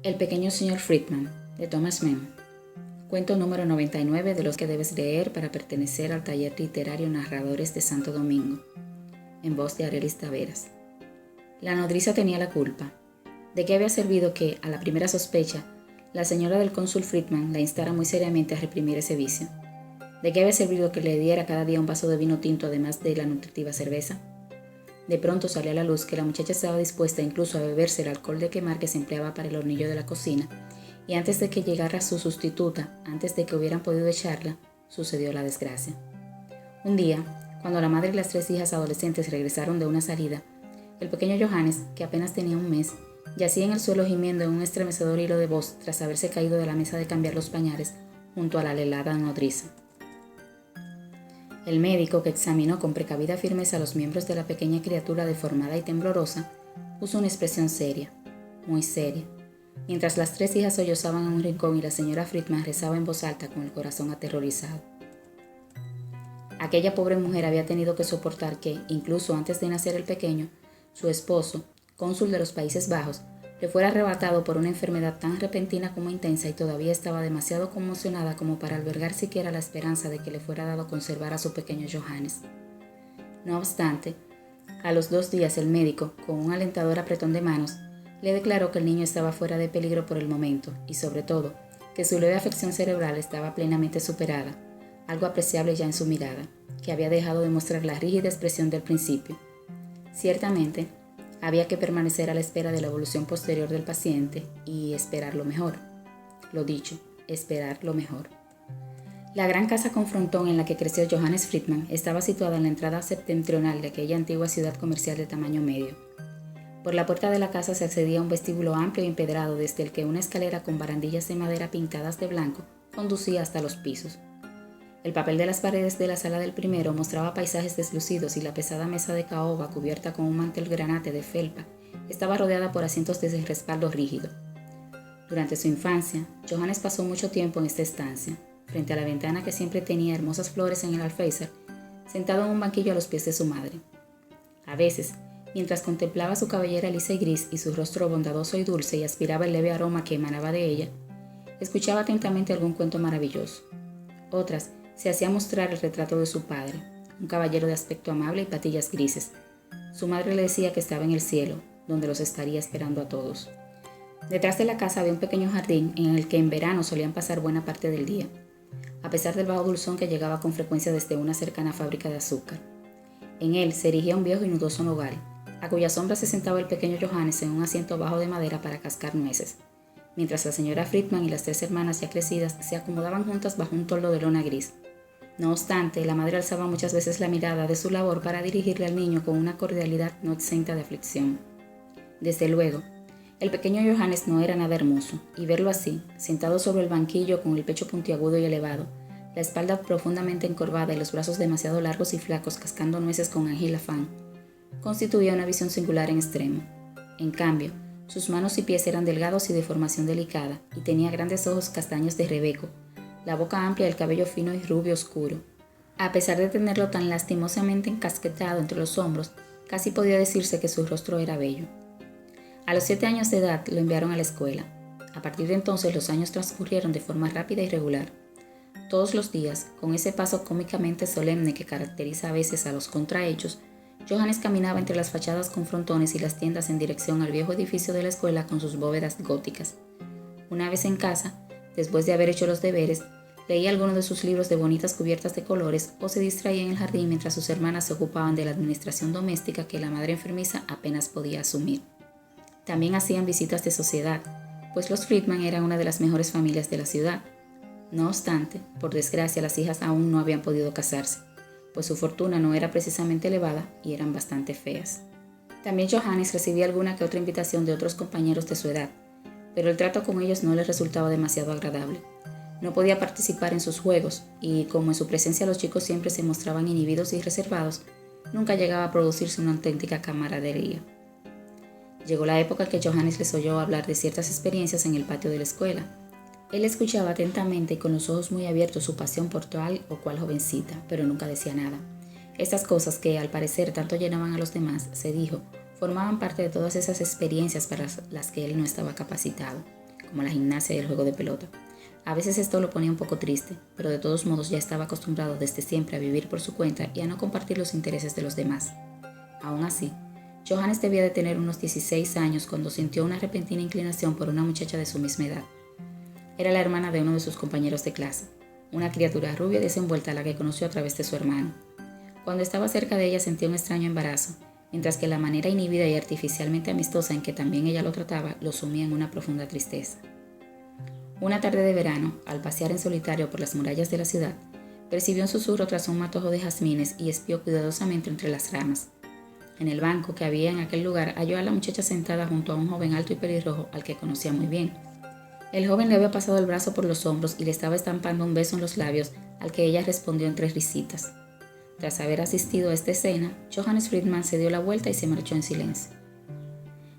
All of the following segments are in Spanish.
El pequeño señor Friedman, de Thomas Mann. Cuento número 99 de los que debes leer para pertenecer al taller literario Narradores de Santo Domingo, en voz de Arelis Taveras. La nodriza tenía la culpa. ¿De qué había servido que, a la primera sospecha, la señora del cónsul Friedman la instara muy seriamente a reprimir ese vicio? ¿De qué había servido que le diera cada día un vaso de vino tinto además de la nutritiva cerveza? De pronto salió a la luz que la muchacha estaba dispuesta incluso a beberse el alcohol de quemar que se empleaba para el hornillo de la cocina, y antes de que llegara su sustituta, antes de que hubieran podido echarla, sucedió la desgracia. Un día, cuando la madre y las 3 hijas adolescentes regresaron de una salida, el pequeño Johannes, que apenas tenía un mes, yacía en el suelo gimiendo en un estremecedor hilo de voz tras haberse caído de la mesa de cambiar los pañales junto a la helada nodriza. El médico, que examinó con precavida firmeza a los miembros de la pequeña criatura deformada y temblorosa, puso una expresión seria, muy seria, mientras las 3 hijas sollozaban en un rincón y la señora Friedman rezaba en voz alta con el corazón aterrorizado. Aquella pobre mujer había tenido que soportar que, incluso antes de nacer el pequeño, su esposo, cónsul de los Países Bajos, le fuera arrebatado por una enfermedad tan repentina como intensa y todavía estaba demasiado conmocionada como para albergar siquiera la esperanza de que le fuera dado conservar a su pequeño Johannes. No obstante, a los 2 días el médico, con un alentador apretón de manos, le declaró que el niño estaba fuera de peligro por el momento y, sobre todo, que su leve afección cerebral estaba plenamente superada, algo apreciable ya en su mirada, que había dejado de mostrar la rígida expresión del principio. Ciertamente, había que permanecer a la espera de la evolución posterior del paciente y esperar lo mejor. Lo dicho, esperar lo mejor. La gran casa con frontón en la que creció Johannes Friedman estaba situada en la entrada septentrional de aquella antigua ciudad comercial de tamaño medio. Por la puerta de la casa se accedía a un vestíbulo amplio y empedrado desde el que una escalera con barandillas de madera pintadas de blanco conducía hasta los pisos. El papel de las paredes de la sala del primero mostraba paisajes deslucidos y la pesada mesa de caoba cubierta con un mantel granate de felpa estaba rodeada por asientos de respaldo rígido. Durante su infancia, Johannes pasó mucho tiempo en esta estancia, frente a la ventana que siempre tenía hermosas flores en el alféizar, sentado en un banquillo a los pies de su madre. A veces, mientras contemplaba su cabellera lisa y gris y su rostro bondadoso y dulce y aspiraba el leve aroma que emanaba de ella, escuchaba atentamente algún cuento maravilloso. Otras, se hacía mostrar el retrato de su padre, un caballero de aspecto amable y patillas grises. Su madre le decía que estaba en el cielo, donde los estaría esperando a todos. Detrás de la casa había un pequeño jardín en el que en verano solían pasar buena parte del día, a pesar del bajo dulzón que llegaba con frecuencia desde una cercana fábrica de azúcar. En él se erigía un viejo y nudoso nogal, a cuya sombra se sentaba el pequeño Johannes en un asiento bajo de madera para cascar nueces, mientras la señora Friedman y las 3 hermanas ya crecidas se acomodaban juntas bajo un toldo de lona gris. No obstante, la madre alzaba muchas veces la mirada de su labor para dirigirle al niño con una cordialidad no exenta de aflicción. Desde luego, el pequeño Johannes no era nada hermoso, y verlo así, sentado sobre el banquillo con el pecho puntiagudo y elevado, la espalda profundamente encorvada y los brazos demasiado largos y flacos cascando nueces con ágil afán, constituía una visión singular en extremo. En cambio, sus manos y pies eran delgados y de formación delicada, y tenía grandes ojos castaños de rebeco, la boca amplia y el cabello fino y rubio oscuro. A pesar de tenerlo tan lastimosamente encasquetado entre los hombros, casi podía decirse que su rostro era bello. A los 7 años de edad lo enviaron a la escuela. A partir de entonces los años transcurrieron de forma rápida y regular. Todos los días, con ese paso cómicamente solemne que caracteriza a veces a los contrahechos, Johannes caminaba entre las fachadas con frontones y las tiendas en dirección al viejo edificio de la escuela con sus bóvedas góticas. Una vez en casa, después de haber hecho los deberes, leía algunos de sus libros de bonitas cubiertas de colores o se distraía en el jardín mientras sus hermanas se ocupaban de la administración doméstica que la madre enfermiza apenas podía asumir. También hacían visitas de sociedad, pues los Friedman eran una de las mejores familias de la ciudad. No obstante, por desgracia, las hijas aún no habían podido casarse, pues su fortuna no era precisamente elevada y eran bastante feas. También Johannes recibía alguna que otra invitación de otros compañeros de su edad, pero el trato con ellos no les resultaba demasiado agradable. No podía participar en sus juegos y, como en su presencia los chicos siempre se mostraban inhibidos y reservados, nunca llegaba a producirse una auténtica camaradería. Llegó la época en que Johannes les oyó hablar de ciertas experiencias en el patio de la escuela. Él escuchaba atentamente y con los ojos muy abiertos su pasión por tal o cual jovencita, pero nunca decía nada. Estas cosas que, al parecer, tanto llenaban a los demás, se dijo, formaban parte de todas esas experiencias para las que él no estaba capacitado. como la gimnasia y el juego de pelota. A veces esto lo ponía un poco triste, pero de todos modos ya estaba acostumbrado desde siempre a vivir por su cuenta y a no compartir los intereses de los demás. Aún así, Johannes debía de tener unos 16 años cuando sintió una repentina inclinación por una muchacha de su misma edad. Era la hermana de uno de sus compañeros de clase, una criatura rubia y desenvuelta a la que conoció a través de su hermano. Cuando estaba cerca de ella sentía un extraño embarazo, mientras que la manera inhibida y artificialmente amistosa en que también ella lo trataba lo sumía en una profunda tristeza. Una tarde de verano, al pasear en solitario por las murallas de la ciudad, percibió un susurro tras un matojo de jazmines y espió cuidadosamente entre las ramas. En el banco que había en aquel lugar halló a la muchacha sentada junto a un joven alto y pelirrojo al que conocía muy bien. El joven le había pasado el brazo por los hombros y le estaba estampando un beso en los labios, al que ella respondió entre risitas. Tras haber asistido a esta escena, Johannes Friedman se dio la vuelta y se marchó en silencio.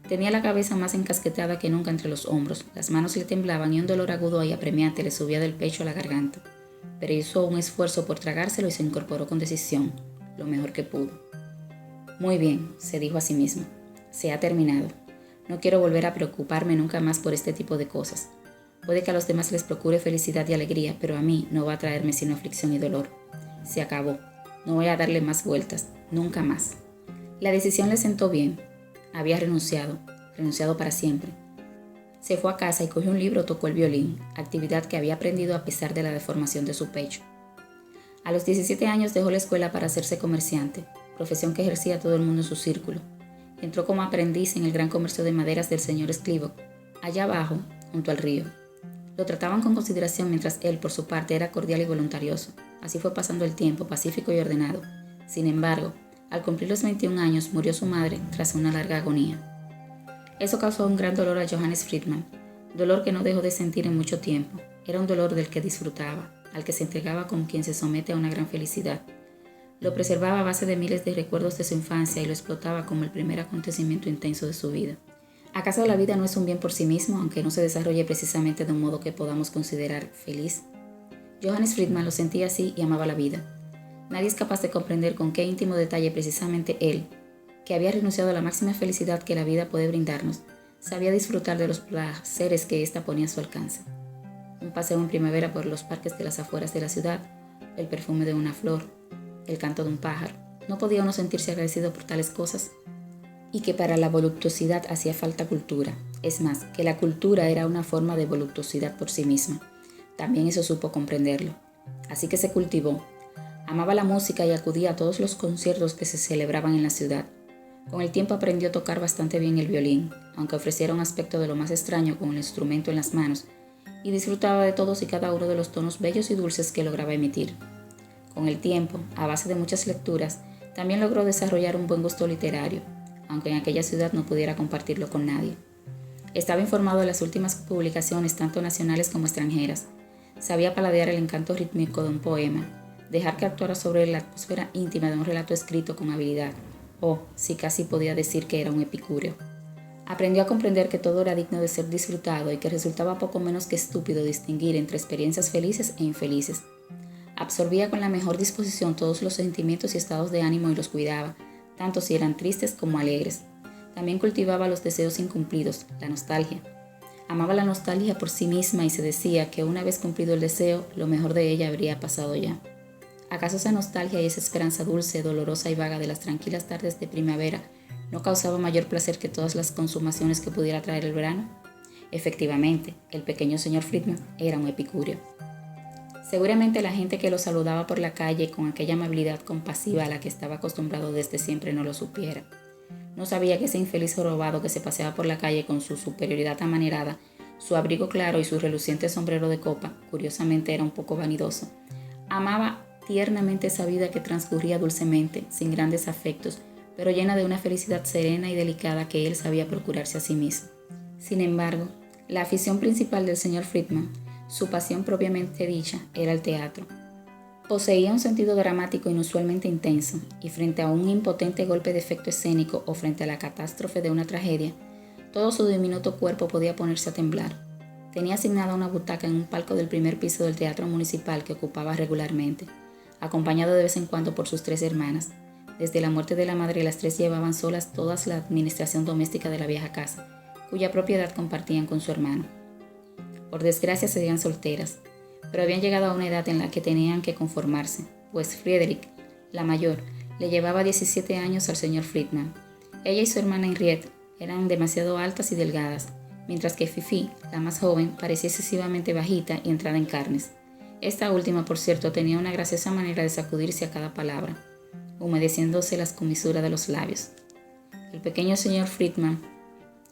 Tenía la cabeza más encasquetada que nunca entre los hombros, las manos le temblaban y un dolor agudo y apremiante le subía del pecho a la garganta, pero hizo un esfuerzo por tragárselo y se incorporó con decisión, lo mejor que pudo. Muy bien, se dijo a sí mismo, se ha terminado. No quiero volver a preocuparme nunca más por este tipo de cosas. Puede que a los demás les procure felicidad y alegría, pero a mí no va a traerme sino aflicción y dolor. Se acabó. No voy a darle más vueltas, nunca más. La decisión le sentó bien. Había renunciado para siempre. Se fue a casa y cogió un libro o tocó el violín, actividad que había aprendido a pesar de la deformación de su pecho. A los 17 años dejó la escuela para hacerse comerciante, profesión que ejercía todo el mundo en su círculo. Entró como aprendiz en el gran comercio de maderas del señor Sclivok, allá abajo, junto al río. Lo trataban con consideración mientras él, por su parte, era cordial y voluntarioso. Así fue pasando el tiempo, pacífico y ordenado. Sin embargo, al cumplir los 21 años, murió su madre tras una larga agonía. Eso causó un gran dolor a Johannes Friedman, dolor que no dejó de sentir en mucho tiempo. Era un dolor del que disfrutaba, al que se entregaba como quien se somete a una gran felicidad. Lo preservaba a base de miles de recuerdos de su infancia y lo explotaba como el primer acontecimiento intenso de su vida. ¿Acaso la vida no es un bien por sí mismo, aunque no se desarrolle precisamente de un modo que podamos considerar feliz? Johannes Friedman lo sentía así y amaba la vida. Nadie es capaz de comprender con qué íntimo detalle precisamente él, que había renunciado a la máxima felicidad que la vida puede brindarnos, sabía disfrutar de los placeres que ésta ponía a su alcance. Un paseo en primavera por los parques de las afueras de la ciudad, el perfume de una flor, el canto de un pájaro. ¿No podía uno sentirse agradecido por tales cosas? Y que para la voluptuosidad hacía falta cultura. Es más, que la cultura era una forma de voluptuosidad por sí misma. También eso supo comprenderlo. Así que se cultivó. Amaba la música y acudía a todos los conciertos que se celebraban en la ciudad. Con el tiempo aprendió a tocar bastante bien el violín, aunque ofreciera un aspecto de lo más extraño con el instrumento en las manos, y disfrutaba de todos y cada uno de los tonos bellos y dulces que lograba emitir. Con el tiempo, a base de muchas lecturas, también logró desarrollar un buen gusto literario, aunque en aquella ciudad no pudiera compartirlo con nadie. Estaba informado de las últimas publicaciones, tanto nacionales como extranjeras. Sabía paladear el encanto rítmico de un poema, dejar que actuara sobre la atmósfera íntima de un relato escrito con habilidad, o, si casi podía decir que era un epicúreo. Aprendió a comprender que todo era digno de ser disfrutado y que resultaba poco menos que estúpido distinguir entre experiencias felices e infelices. Absorbía con la mejor disposición todos los sentimientos y estados de ánimo y los cuidaba, tanto si eran tristes como alegres. También cultivaba los deseos incumplidos, la nostalgia. Amaba la nostalgia por sí misma y se decía que una vez cumplido el deseo, lo mejor de ella habría pasado ya. ¿Acaso esa nostalgia y esa esperanza dulce, dolorosa y vaga de las tranquilas tardes de primavera no causaba mayor placer que todas las consumaciones que pudiera traer el verano? Efectivamente, el pequeño señor Friedman era un epicúreo. Seguramente la gente que lo saludaba por la calle con aquella amabilidad compasiva a la que estaba acostumbrado desde siempre no lo supiera. No sabía que ese infeliz jorobado que se paseaba por la calle con su superioridad amanerada, su abrigo claro y su reluciente sombrero de copa, curiosamente era un poco vanidoso. Amaba tiernamente esa vida que transcurría dulcemente, sin grandes afectos, pero llena de una felicidad serena y delicada que él sabía procurarse a sí mismo. Sin embargo, la afición principal del señor Friedman, su pasión propiamente dicha, era el teatro. Poseía un sentido dramático inusualmente intenso, y frente a un impotente golpe de efecto escénico o frente a la catástrofe de una tragedia, todo su diminuto cuerpo podía ponerse a temblar. Tenía asignada una butaca en un palco del primer piso del teatro municipal que ocupaba regularmente, acompañado de vez en cuando por sus 3 hermanas. Desde la muerte de la madre, las 3 llevaban solas toda la administración doméstica de la vieja casa, cuya propiedad compartían con su hermano. Por desgracia seguían solteras, pero habían llegado a una edad en la que tenían que conformarse, pues Frederick, la mayor, le llevaba 17 años al señor Friedman. Ella y su hermana Henriette eran demasiado altas y delgadas, mientras que Fifi, la más joven, parecía excesivamente bajita y entrada en carnes. Esta última, por cierto, tenía una graciosa manera de sacudirse a cada palabra, humedeciéndose las comisuras de los labios. El pequeño señor Friedman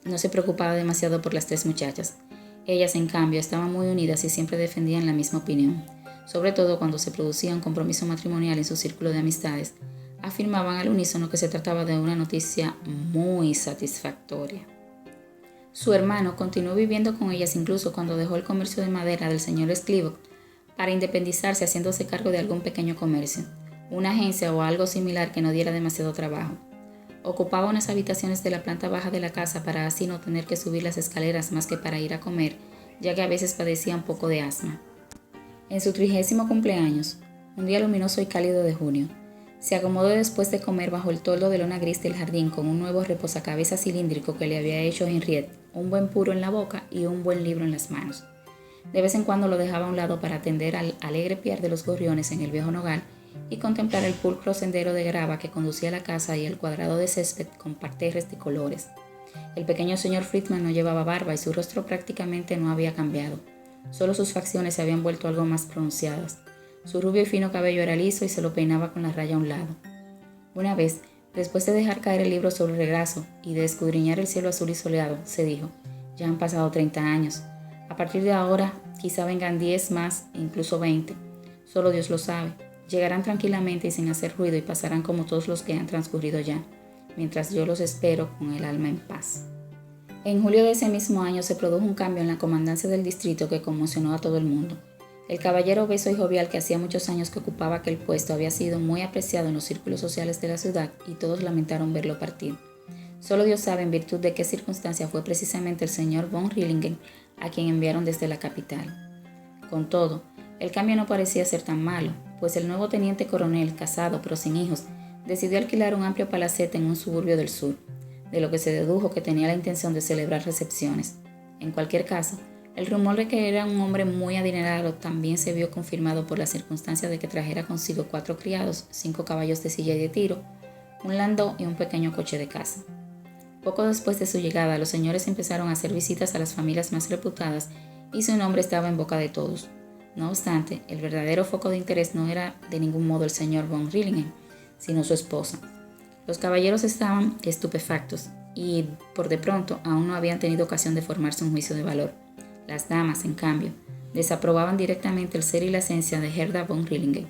no se preocupaba demasiado por las tres muchachas. Ellas, en cambio, estaban muy unidas y siempre defendían la misma opinión. Sobre todo cuando se producía un compromiso matrimonial en su círculo de amistades, afirmaban al unísono que se trataba de una noticia muy satisfactoria. Su hermano continuó viviendo con ellas incluso cuando dejó el comercio de madera del señor Sclivok para independizarse haciéndose cargo de algún pequeño comercio, una agencia o algo similar que no diera demasiado trabajo. Ocupaba unas habitaciones de la planta baja de la casa para así no tener que subir las escaleras más que para ir a comer, ya que a veces padecía un poco de asma. En su 30º cumpleaños, un día luminoso y cálido de junio, se acomodó después de comer bajo el toldo de lona gris del jardín con un nuevo reposacabezas cilíndrico que le había hecho Henriette, un buen puro en la boca y un buen libro en las manos. De vez en cuando lo dejaba a un lado para atender al alegre piar de los gorriones en el viejo nogal y contemplar el pulcro sendero de grava que conducía a la casa y el cuadrado de césped con parterres de colores. El pequeño señor Friedman no llevaba barba y su rostro prácticamente no había cambiado. Solo sus facciones se habían vuelto algo más pronunciadas. Su rubio y fino cabello era liso y se lo peinaba con la raya a un lado. Una vez, después de dejar caer el libro sobre el regazo y de escudriñar el cielo azul y soleado, se dijo: «Ya han pasado 30 años. A partir de ahora, quizá vengan 10 más, incluso 20. Solo Dios lo sabe. Llegarán tranquilamente y sin hacer ruido y pasarán como todos los que han transcurrido ya, mientras yo los espero con el alma en paz». En julio de ese mismo año se produjo un cambio en la comandancia del distrito que conmocionó a todo el mundo. El caballero obeso y jovial que hacía muchos años que ocupaba aquel puesto había sido muy apreciado en los círculos sociales de la ciudad y todos lamentaron verlo partir. Solo Dios sabe en virtud de qué circunstancia fue precisamente el señor von Rillingen a quien enviaron desde la capital. Con todo, el cambio no parecía ser tan malo, pues el nuevo teniente coronel, casado pero sin hijos, decidió alquilar un amplio palacete en un suburbio del sur, de lo que se dedujo que tenía la intención de celebrar recepciones. En cualquier caso, el rumor de que era un hombre muy adinerado también se vio confirmado por la circunstancia de que trajera consigo 4 criados, 5 caballos de silla y de tiro, un landó y un pequeño coche de caza. Poco después de su llegada, los señores empezaron a hacer visitas a las familias más reputadas y su nombre estaba en boca de todos. No obstante, el verdadero foco de interés no era de ningún modo el señor von Rillingen, sino su esposa. Los caballeros estaban estupefactos y, por de pronto, aún no habían tenido ocasión de formarse un juicio de valor. Las damas, en cambio, desaprobaban directamente el ser y la esencia de Gerda von Rillingen.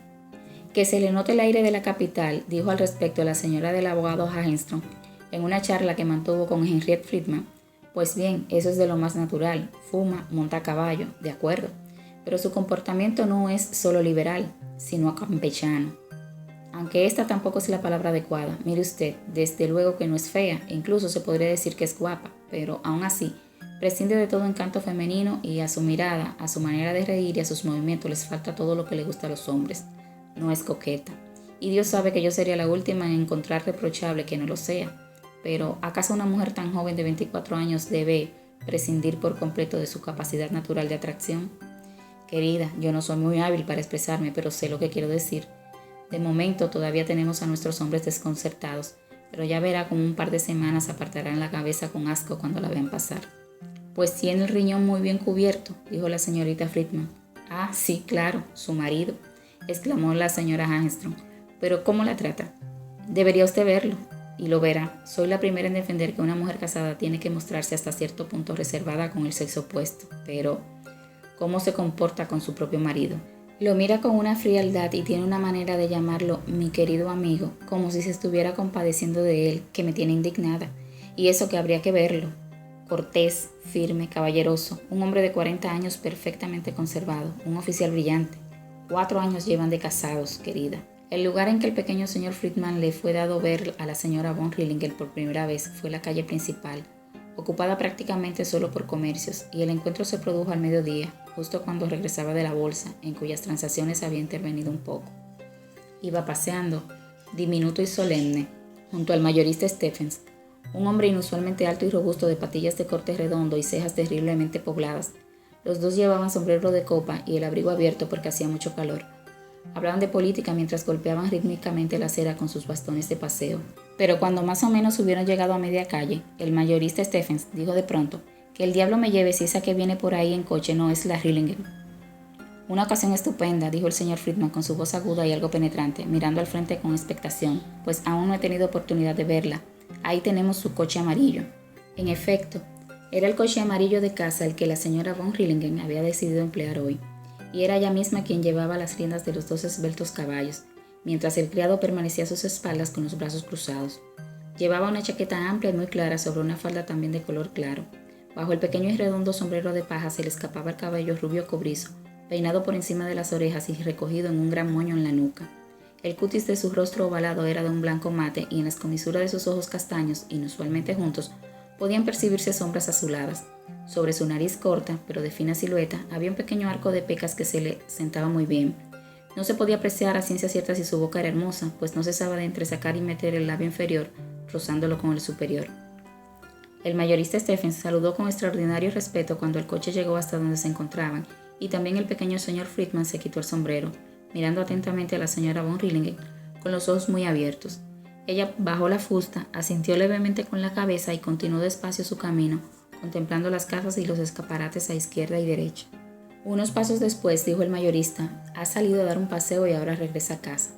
«Que se le note el aire de la capital», dijo al respecto la señora del abogado Hagenstrom en una charla que mantuvo con Henriette Friedman. «Pues bien, eso es de lo más natural. Fuma, monta a caballo, de acuerdo. Pero su comportamiento no es solo liberal, sino campechano. Aunque esta tampoco es la palabra adecuada. Mire usted, desde luego que no es fea, e incluso se podría decir que es guapa, pero aún así prescinde de todo encanto femenino y a su mirada, a su manera de reír y a sus movimientos les falta todo lo que le gusta a los hombres. No es coqueta. Y Dios sabe que yo sería la última en encontrar reprochable que no lo sea. Pero ¿acaso una mujer tan joven de 24 años debe prescindir por completo de su capacidad natural de atracción? Querida, yo no soy muy hábil para expresarme, pero sé lo que quiero decir. De momento todavía tenemos a nuestros hombres desconcertados, pero ya verá como un par de semanas apartarán la cabeza con asco cuando la vean pasar. «Pues tiene el riñón muy bien cubierto», dijo la señorita Friedman. «Ah, sí, claro, su marido», exclamó la señora Hagenstrom. «Pero ¿cómo la trata? Debería usted verlo, y lo verá. Soy la primera en defender que una mujer casada tiene que mostrarse hasta cierto punto reservada con el sexo opuesto, pero ¿cómo se comporta con su propio marido? Lo mira con una frialdad y tiene una manera de llamarlo mi querido amigo, como si se estuviera compadeciendo de él, que me tiene indignada. Y eso que habría que verlo. Cortés, firme, caballeroso, un hombre de 40 años perfectamente conservado, un oficial brillante. 4 años llevan de casados, querida». El lugar en que el pequeño señor Friedman le fue dado ver a la señora von Rillingen por primera vez fue la calle principal, ocupada prácticamente solo por comercios, y el encuentro se produjo al mediodía, justo cuando regresaba de la bolsa, en cuyas transacciones había intervenido un poco. Iba paseando, diminuto y solemne, junto al mayorista Stephens, un hombre inusualmente alto y robusto de patillas de corte redondo y cejas terriblemente pobladas. Los dos llevaban sombrero de copa y el abrigo abierto porque hacía mucho calor. Hablaban de política mientras golpeaban rítmicamente la acera con sus bastones de paseo. Pero cuando más o menos hubieron llegado a media calle, el mayorista Stephens dijo de pronto: «Que el diablo me lleve si esa que viene por ahí en coche no es la Rillingen». «Una ocasión estupenda», dijo el señor Friedman con su voz aguda y algo penetrante, mirando al frente con expectación, «pues aún no he tenido oportunidad de verla. Ahí tenemos su coche amarillo». En efecto, era el coche amarillo de casa el que la señora von Rillingen había decidido emplear hoy, y era ella misma quien llevaba las riendas de los dos esbeltos caballos, mientras el criado permanecía a sus espaldas con los brazos cruzados. Llevaba una chaqueta amplia y muy clara sobre una falda también de color claro. Bajo el pequeño y redondo sombrero de paja se le escapaba el cabello rubio cobrizo, peinado por encima de las orejas y recogido en un gran moño en la nuca. El cutis de su rostro ovalado era de un blanco mate y en las comisuras de sus ojos castaños, inusualmente juntos, podían percibirse sombras azuladas. Sobre su nariz corta, pero de fina silueta, había un pequeño arco de pecas que se le sentaba muy bien. No se podía apreciar a ciencia cierta si su boca era hermosa, pues no cesaba de entresacar y meter el labio inferior, rozándolo con el superior. El mayorista Stephens saludó con extraordinario respeto cuando el coche llegó hasta donde se encontraban, y también el pequeño señor Friedman se quitó el sombrero, mirando atentamente a la señora von Rillingen, con los ojos muy abiertos. Ella bajó la fusta, asintió levemente con la cabeza y continuó despacio su camino, contemplando las casas y los escaparates a izquierda y derecha. Unos pasos después, dijo el mayorista: «Ha salido a dar un paseo y ahora regresa a casa».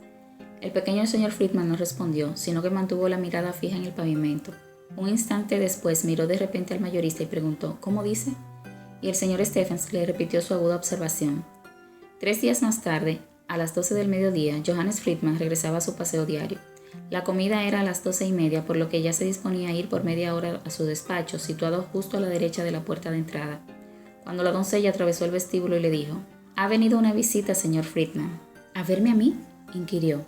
El pequeño señor Friedman no respondió, sino que mantuvo la mirada fija en el pavimento. Un instante después miró de repente al mayorista y preguntó: «¿Cómo dice?». Y el señor Stephens le repitió su aguda observación. 3 días más tarde, a las 12 del mediodía, Johannes Friedman regresaba a su paseo diario. La comida era a las 12:30, por lo que ya se disponía a ir por media hora a su despacho, situado justo a la derecha de la puerta de entrada, cuando la doncella atravesó el vestíbulo y le dijo: «¿Ha venido una visita, señor Friedman?» «¿A verme a mí?», inquirió.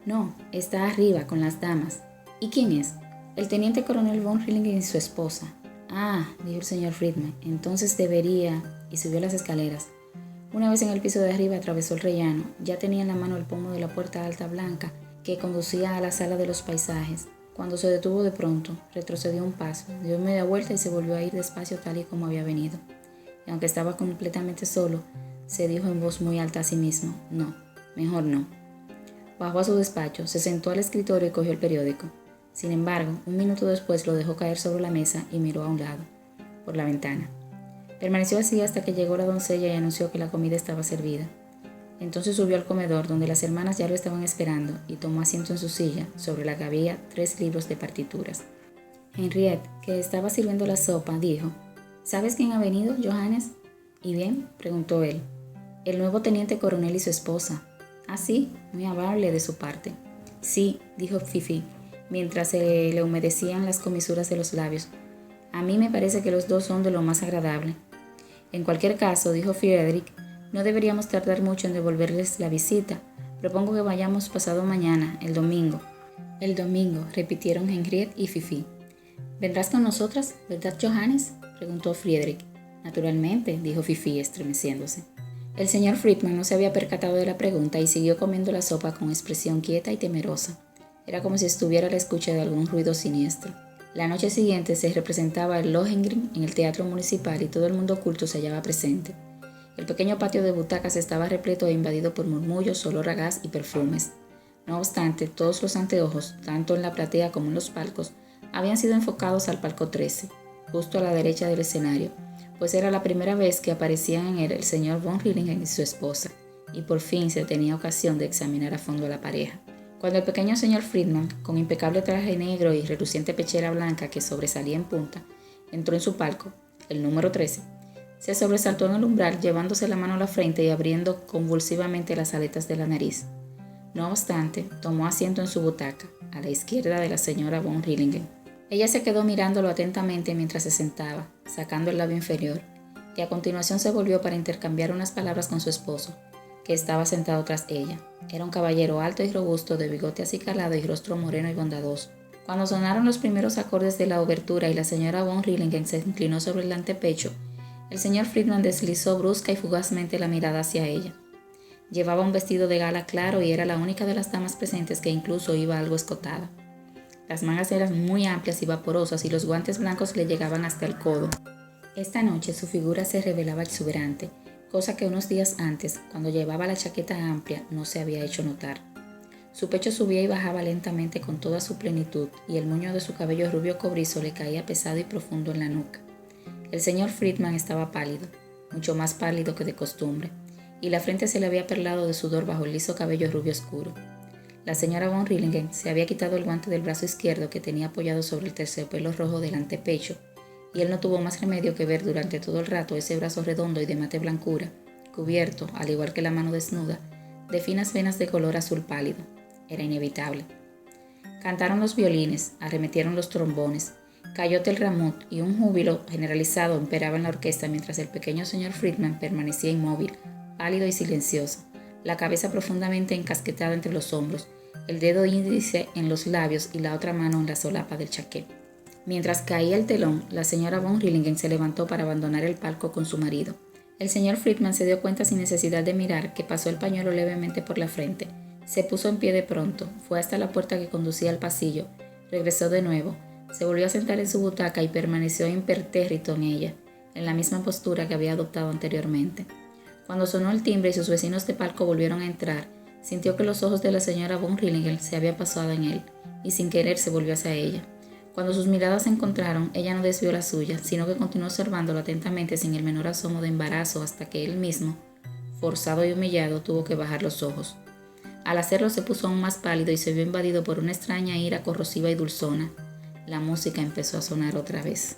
«No, está arriba, con las damas». «¿Y quién es?» «El teniente coronel von Rillingen y su esposa». «Ah», dijo el señor Friedman, «entonces debería…» y subió las escaleras. Una vez en el piso de arriba atravesó el rellano. Ya tenía en la mano el pomo de la puerta alta blanca que conducía a la sala de los paisajes. Cuando se detuvo de pronto, retrocedió un paso, dio media vuelta y se volvió a ir despacio tal y como había venido. Y aunque estaba completamente solo, se dijo en voz muy alta a sí mismo: «No, mejor no». Bajó a su despacho, se sentó al escritorio y cogió el periódico. Sin embargo, un minuto después lo dejó caer sobre la mesa y miró a un lado, por la ventana. Permaneció así hasta que llegó la doncella y anunció que la comida estaba servida. Entonces subió al comedor, donde las hermanas ya lo estaban esperando, y tomó asiento en su silla, sobre la que había 3 libros de partituras. Henriette, que estaba sirviendo la sopa, dijo: «¿Sabes quién ha venido, Johannes?». «¿Y bien?», preguntó él. «El nuevo teniente coronel y su esposa». «Ah, sí, muy amable de su parte». «Sí», dijo Fifi, mientras se le humedecían las comisuras de los labios. «A mí me parece que los dos son de lo más agradable». «En cualquier caso», dijo Friedrich, «no deberíamos tardar mucho en devolverles la visita. Propongo que vayamos pasado mañana, el domingo». «El domingo», repitieron Henriette y Fifi. «¿Vendrás con nosotras, verdad, Johannes?», preguntó Friedrich. «Naturalmente», dijo Fifi, estremeciéndose. El señor Friedman no se había percatado de la pregunta y siguió comiendo la sopa con expresión quieta y temerosa. Era como si estuviera a la escucha de algún ruido siniestro. La noche siguiente se representaba el Lohengrin en el teatro municipal y todo el mundo culto se hallaba presente. El pequeño patio de butacas estaba repleto e invadido por murmullos, olor a gas y perfumes. No obstante, todos los anteojos, tanto en la platea como en los palcos, habían sido enfocados al palco 13, justo a la derecha del escenario, pues era la primera vez que aparecían en él el señor von Rillingen y su esposa, y por fin se tenía ocasión de examinar a fondo a la pareja. Cuando el pequeño señor Friedman, con impecable traje negro y reluciente pechera blanca que sobresalía en punta, entró en su palco, el número 13, se sobresaltó en el umbral llevándose la mano a la frente y abriendo convulsivamente las aletas de la nariz. No obstante, tomó asiento en su butaca, a la izquierda de la señora von Rillingen. Ella se quedó mirándolo atentamente mientras se sentaba, sacando el labio inferior, y a continuación se volvió para intercambiar unas palabras con su esposo, que estaba sentado tras ella. Era un caballero alto y robusto, de bigote acicalado y rostro moreno y bondadoso. Cuando sonaron los primeros acordes de la obertura y la señora von Rillingen se inclinó sobre el antepecho, el señor Friedman deslizó brusca y fugazmente la mirada hacia ella. Llevaba un vestido de gala claro y era la única de las damas presentes que incluso iba algo escotada. Las mangas eran muy amplias y vaporosas y los guantes blancos le llegaban hasta el codo. Esta noche su figura se revelaba exuberante, cosa que unos días antes, cuando llevaba la chaqueta amplia, no se había hecho notar. Su pecho subía y bajaba lentamente con toda su plenitud, y el moño de su cabello rubio cobrizo le caía pesado y profundo en la nuca. El señor Friedman estaba pálido, mucho más pálido que de costumbre, y la frente se le había perlado de sudor bajo el liso cabello rubio oscuro. La señora von Rillingen se había quitado el guante del brazo izquierdo que tenía apoyado sobre el terciopelo rojo del antepecho, y él no tuvo más remedio que ver durante todo el rato ese brazo redondo y de mate blancura, cubierto, al igual que la mano desnuda, de finas venas de color azul pálido. Era inevitable. Cantaron los violines, arremetieron los trombones, cayó el ramut y un júbilo generalizado imperaba en la orquesta mientras el pequeño señor Friedman permanecía inmóvil, pálido y silencioso, la cabeza profundamente encasquetada entre los hombros, el dedo índice en los labios y la otra mano en la solapa del chaqué. Mientras caía el telón, la señora von Rillingen se levantó para abandonar el palco con su marido. El señor Friedman se dio cuenta sin necesidad de mirar que pasó el pañuelo levemente por la frente. Se puso en pie de pronto, fue hasta la puerta que conducía al pasillo, regresó de nuevo, se volvió a sentar en su butaca y permaneció impertérrito en ella, en la misma postura que había adoptado anteriormente. Cuando sonó el timbre y sus vecinos de palco volvieron a entrar, sintió que los ojos de la señora von Rillingen se habían pasado en él, y sin querer se volvió hacia ella. Cuando sus miradas se encontraron, ella no desvió la suya, sino que continuó observándolo atentamente sin el menor asomo de embarazo hasta que él mismo, forzado y humillado, tuvo que bajar los ojos. Al hacerlo se puso aún más pálido y se vio invadido por una extraña ira corrosiva y dulzona. La música empezó a sonar otra vez.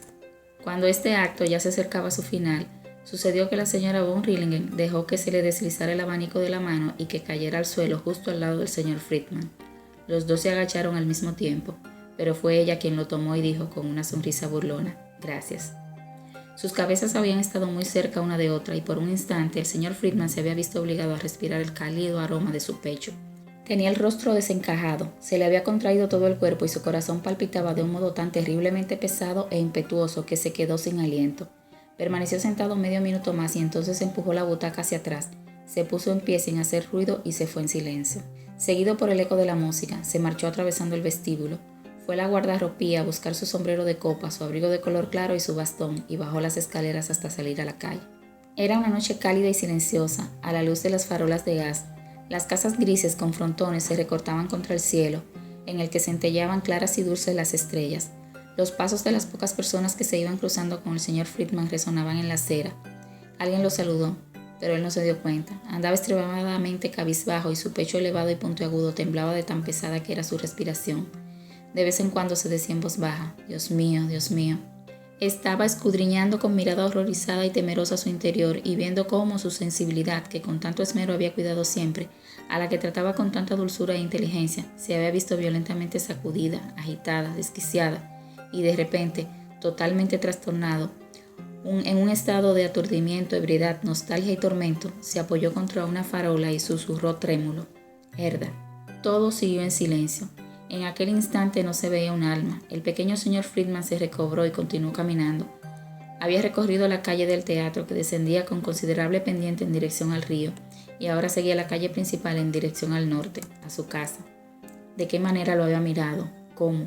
Cuando este acto ya se acercaba a su final, sucedió que la señora von Rillingen dejó que se le deslizara el abanico de la mano y que cayera al suelo justo al lado del señor Friedman. Los dos se agacharon al mismo tiempo, pero fue ella quien lo tomó y dijo con una sonrisa burlona: «Gracias». Sus cabezas habían estado muy cerca una de otra y por un instante el señor Friedman se había visto obligado a respirar el cálido aroma de su pecho. Tenía el rostro desencajado, se le había contraído todo el cuerpo y su corazón palpitaba de un modo tan terriblemente pesado e impetuoso que se quedó sin aliento. Permaneció sentado medio minuto más y entonces empujó la butaca hacia atrás, se puso en pie sin hacer ruido y se fue en silencio. Seguido por el eco de la música, se marchó atravesando el vestíbulo. Fue a la guardarropía a buscar su sombrero de copa, su abrigo de color claro y su bastón, y bajó las escaleras hasta salir a la calle. Era una noche cálida y silenciosa, a la luz de las farolas de gas. Las casas grises con frontones se recortaban contra el cielo, en el que centelleaban claras y dulces las estrellas. Los pasos de las pocas personas que se iban cruzando con el señor Friedman resonaban en la acera. Alguien lo saludó, pero él no se dio cuenta. Andaba extremadamente cabizbajo y su pecho elevado y puntiagudo temblaba de tan pesada que era su respiración. De vez en cuando se decía en voz baja: «Dios mío, Dios mío». Estaba escudriñando con mirada horrorizada y temerosa su interior y viendo cómo su sensibilidad, que con tanto esmero había cuidado siempre, a la que trataba con tanta dulzura e inteligencia, se había visto violentamente sacudida, agitada, desquiciada y de repente, totalmente trastornado, en un estado de aturdimiento, ebriedad, nostalgia y tormento, se apoyó contra una farola y susurró trémulo: «Herda». Todo siguió en silencio. En aquel instante no se veía un alma. El pequeño señor Friedman se recobró y continuó caminando. Había recorrido la calle del teatro, que descendía con considerable pendiente en dirección al río, y ahora seguía la calle principal en dirección al norte, a su casa. ¿De qué manera lo había mirado? ¿Cómo?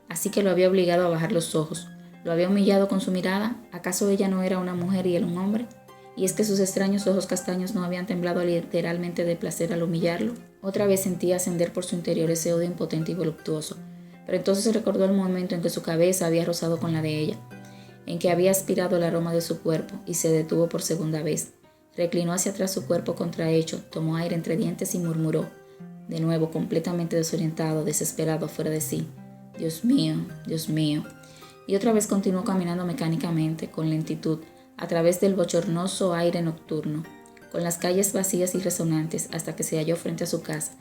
Así que lo había obligado a bajar los ojos. ¿Lo había humillado con su mirada? ¿Acaso ella no era una mujer y él un hombre? ¿Y es que sus extraños ojos castaños no habían temblado literalmente de placer al humillarlo? Otra vez sentía ascender por su interior ese odio impotente y voluptuoso, pero entonces recordó el momento en que su cabeza había rozado con la de ella, en que había aspirado el aroma de su cuerpo y se detuvo por segunda vez. Reclinó hacia atrás su cuerpo contrahecho, tomó aire entre dientes y murmuró, de nuevo completamente desorientado, desesperado, fuera de sí: «Dios mío, Dios mío». Y otra vez continuó caminando mecánicamente, con lentitud, a través del bochornoso aire nocturno, con las calles vacías y resonantes, hasta que se halló frente a su casa.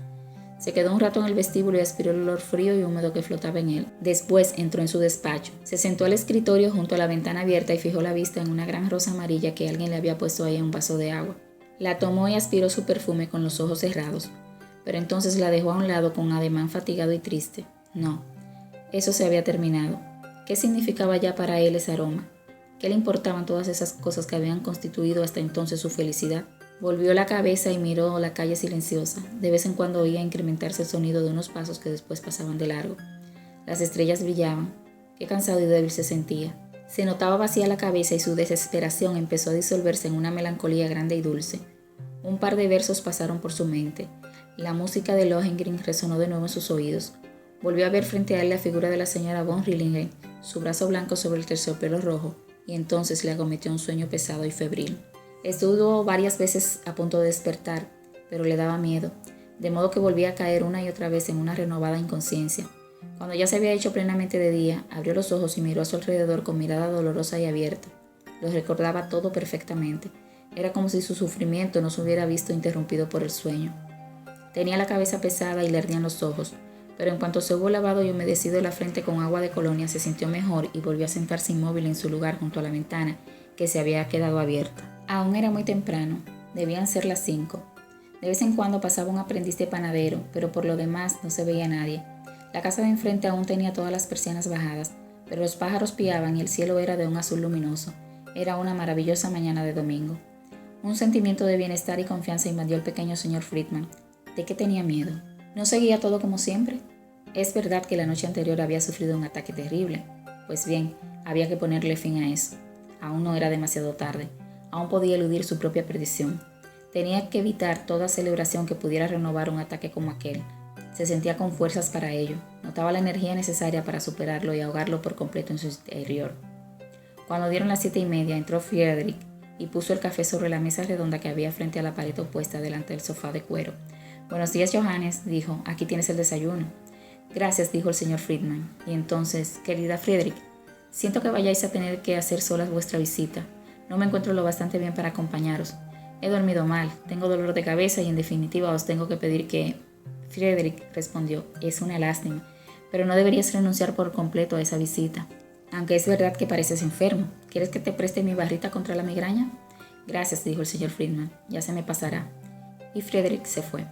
Se quedó un rato en el vestíbulo y aspiró el olor frío y húmedo que flotaba en él. Después entró en su despacho. Se sentó al escritorio junto a la ventana abierta y fijó la vista en una gran rosa amarilla que alguien le había puesto ahí en un vaso de agua. La tomó y aspiró su perfume con los ojos cerrados, pero entonces la dejó a un lado con un ademán fatigado y triste. No, eso se había terminado. ¿Qué significaba ya para él ese aroma? ¿Qué le importaban todas esas cosas que habían constituido hasta entonces su felicidad? Volvió la cabeza y miró la calle silenciosa. De vez en cuando oía incrementarse el sonido de unos pasos que después pasaban de largo. Las estrellas brillaban. Qué cansado y débil se sentía. Se notaba vacía la cabeza y su desesperación empezó a disolverse en una melancolía grande y dulce. Un par de versos pasaron por su mente. La música de Lohengrin resonó de nuevo en sus oídos. Volvió a ver frente a él la figura de la señora von Rillingen, su brazo blanco sobre el terciopelo rojo, y entonces le acometió un sueño pesado y febril. Estuvo varias veces a punto de despertar, pero le daba miedo, de modo que volvía a caer una y otra vez en una renovada inconsciencia. Cuando ya se había hecho plenamente de día, abrió los ojos y miró a su alrededor con mirada dolorosa y abierta. Lo recordaba todo perfectamente. Era como si su sufrimiento no se hubiera visto interrumpido por el sueño. Tenía la cabeza pesada y le ardían los ojos, pero en cuanto se hubo lavado y humedecido la frente con agua de colonia, se sintió mejor y volvió a sentarse inmóvil en su lugar junto a la ventana, que se había quedado abierta. Aún era muy temprano, debían ser las 5. De vez en cuando pasaba un aprendiz de panadero, pero por lo demás no se veía nadie. La casa de enfrente aún tenía todas las persianas bajadas, pero los pájaros piaban y el cielo era de un azul luminoso. Era una maravillosa mañana de domingo. Un sentimiento de bienestar y confianza invadió al pequeño señor Friedman. ¿De qué tenía miedo? ¿No seguía todo como siempre? Es verdad que la noche anterior había sufrido un ataque terrible. Pues bien, había que ponerle fin a eso. Aún no era demasiado tarde. Aún podía eludir su propia perdición. Tenía que evitar toda celebración que pudiera renovar un ataque como aquel. Se sentía con fuerzas para ello. Notaba la energía necesaria para superarlo y ahogarlo por completo en su interior. Cuando dieron las 7:30, entró Friedrich y puso el café sobre la mesa redonda que había frente a la pared opuesta delante del sofá de cuero. «Buenos días, Johannes», dijo. «Aquí tienes el desayuno». «Gracias», dijo el señor Friedman. Y entonces, querida Friedrich, siento que vayáis a tener que hacer solas vuestra visita. No me encuentro lo bastante bien para acompañaros. He dormido mal, tengo dolor de cabeza y en definitiva os tengo que pedir que... Friedrich respondió. «Es una lástima, pero no deberías renunciar por completo a esa visita. Aunque es verdad que pareces enfermo. ¿Quieres que te preste mi barrita contra la migraña?» «Gracias», dijo el señor Friedman. «Ya se me pasará». Y Friedrich se fue.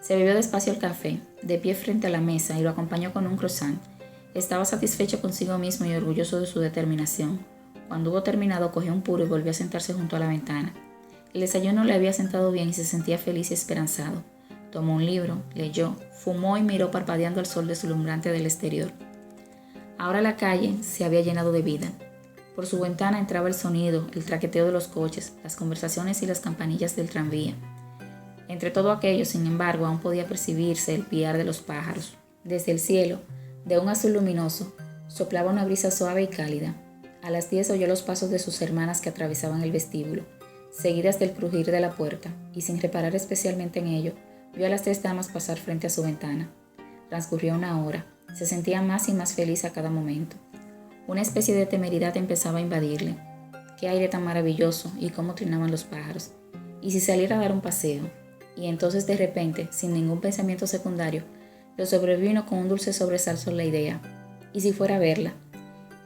Se bebió despacio el café, de pie frente a la mesa, y lo acompañó con un croissant. Estaba satisfecho consigo mismo y orgulloso de su determinación. Cuando hubo terminado, cogió un puro y volvió a sentarse junto a la ventana. El desayuno le había sentado bien y se sentía feliz y esperanzado. Tomó un libro, leyó, fumó y miró parpadeando al sol deslumbrante del exterior. Ahora la calle se había llenado de vida. Por su ventana entraba el sonido, el traqueteo de los coches, las conversaciones y las campanillas del tranvía. Entre todo aquello, sin embargo, aún podía percibirse el piar de los pájaros. Desde el cielo, de un azul luminoso, soplaba una brisa suave y cálida. A las 10 oyó los pasos de sus hermanas que atravesaban el vestíbulo, seguidas del crujir de la puerta, y sin reparar especialmente en ello, vio a las 3 damas pasar frente a su ventana. Transcurrió una hora. Se sentía más y más feliz a cada momento. Una especie de temeridad empezaba a invadirle. Qué aire tan maravilloso y cómo trinaban los pájaros. ¿Y si saliera a dar un paseo? Y entonces de repente, sin ningún pensamiento secundario, lo sobrevino con un dulce sobresalto la idea. ¿Y si fuera a verla?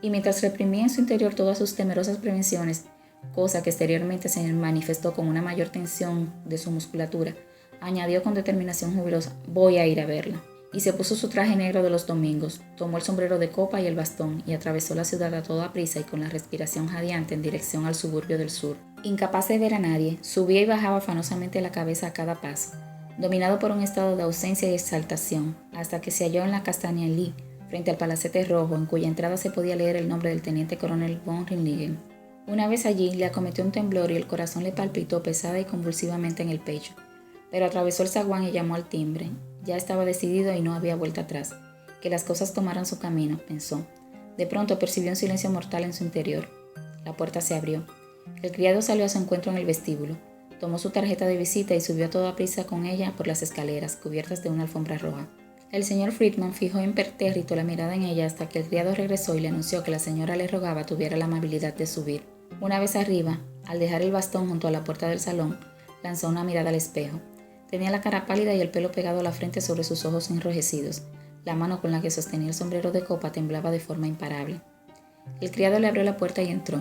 Y mientras reprimía en su interior todas sus temerosas prevenciones, cosa que exteriormente se manifestó con una mayor tensión de su musculatura, añadió con determinación jubilosa: «Voy a ir a verla». Y se puso su traje negro de los domingos, tomó el sombrero de copa y el bastón y atravesó la ciudad a toda prisa y con la respiración jadeante en dirección al suburbio del sur. Incapaz de ver a nadie, subía y bajaba afanosamente la cabeza a cada paso, dominado por un estado de ausencia y exaltación, hasta que se halló en la Kastanienallee, frente al palacete rojo, en cuya entrada se podía leer el nombre del teniente coronel von Rillingen. Una vez allí, le acometió un temblor y el corazón le palpitó pesada y convulsivamente en el pecho. Pero atravesó el zaguán y llamó al timbre. Ya estaba decidido y no había vuelta atrás. Que las cosas tomaran su camino, pensó. De pronto percibió un silencio mortal en su interior. La puerta se abrió. El criado salió a su encuentro en el vestíbulo. Tomó su tarjeta de visita y subió a toda prisa con ella por las escaleras, cubiertas de una alfombra roja. El señor Friedman fijó impertérrito la mirada en ella hasta que el criado regresó y le anunció que la señora le rogaba tuviera la amabilidad de subir. Una vez arriba, al dejar el bastón junto a la puerta del salón, lanzó una mirada al espejo. Tenía la cara pálida y el pelo pegado a la frente sobre sus ojos enrojecidos. La mano con la que sostenía el sombrero de copa temblaba de forma imparable. El criado le abrió la puerta y entró.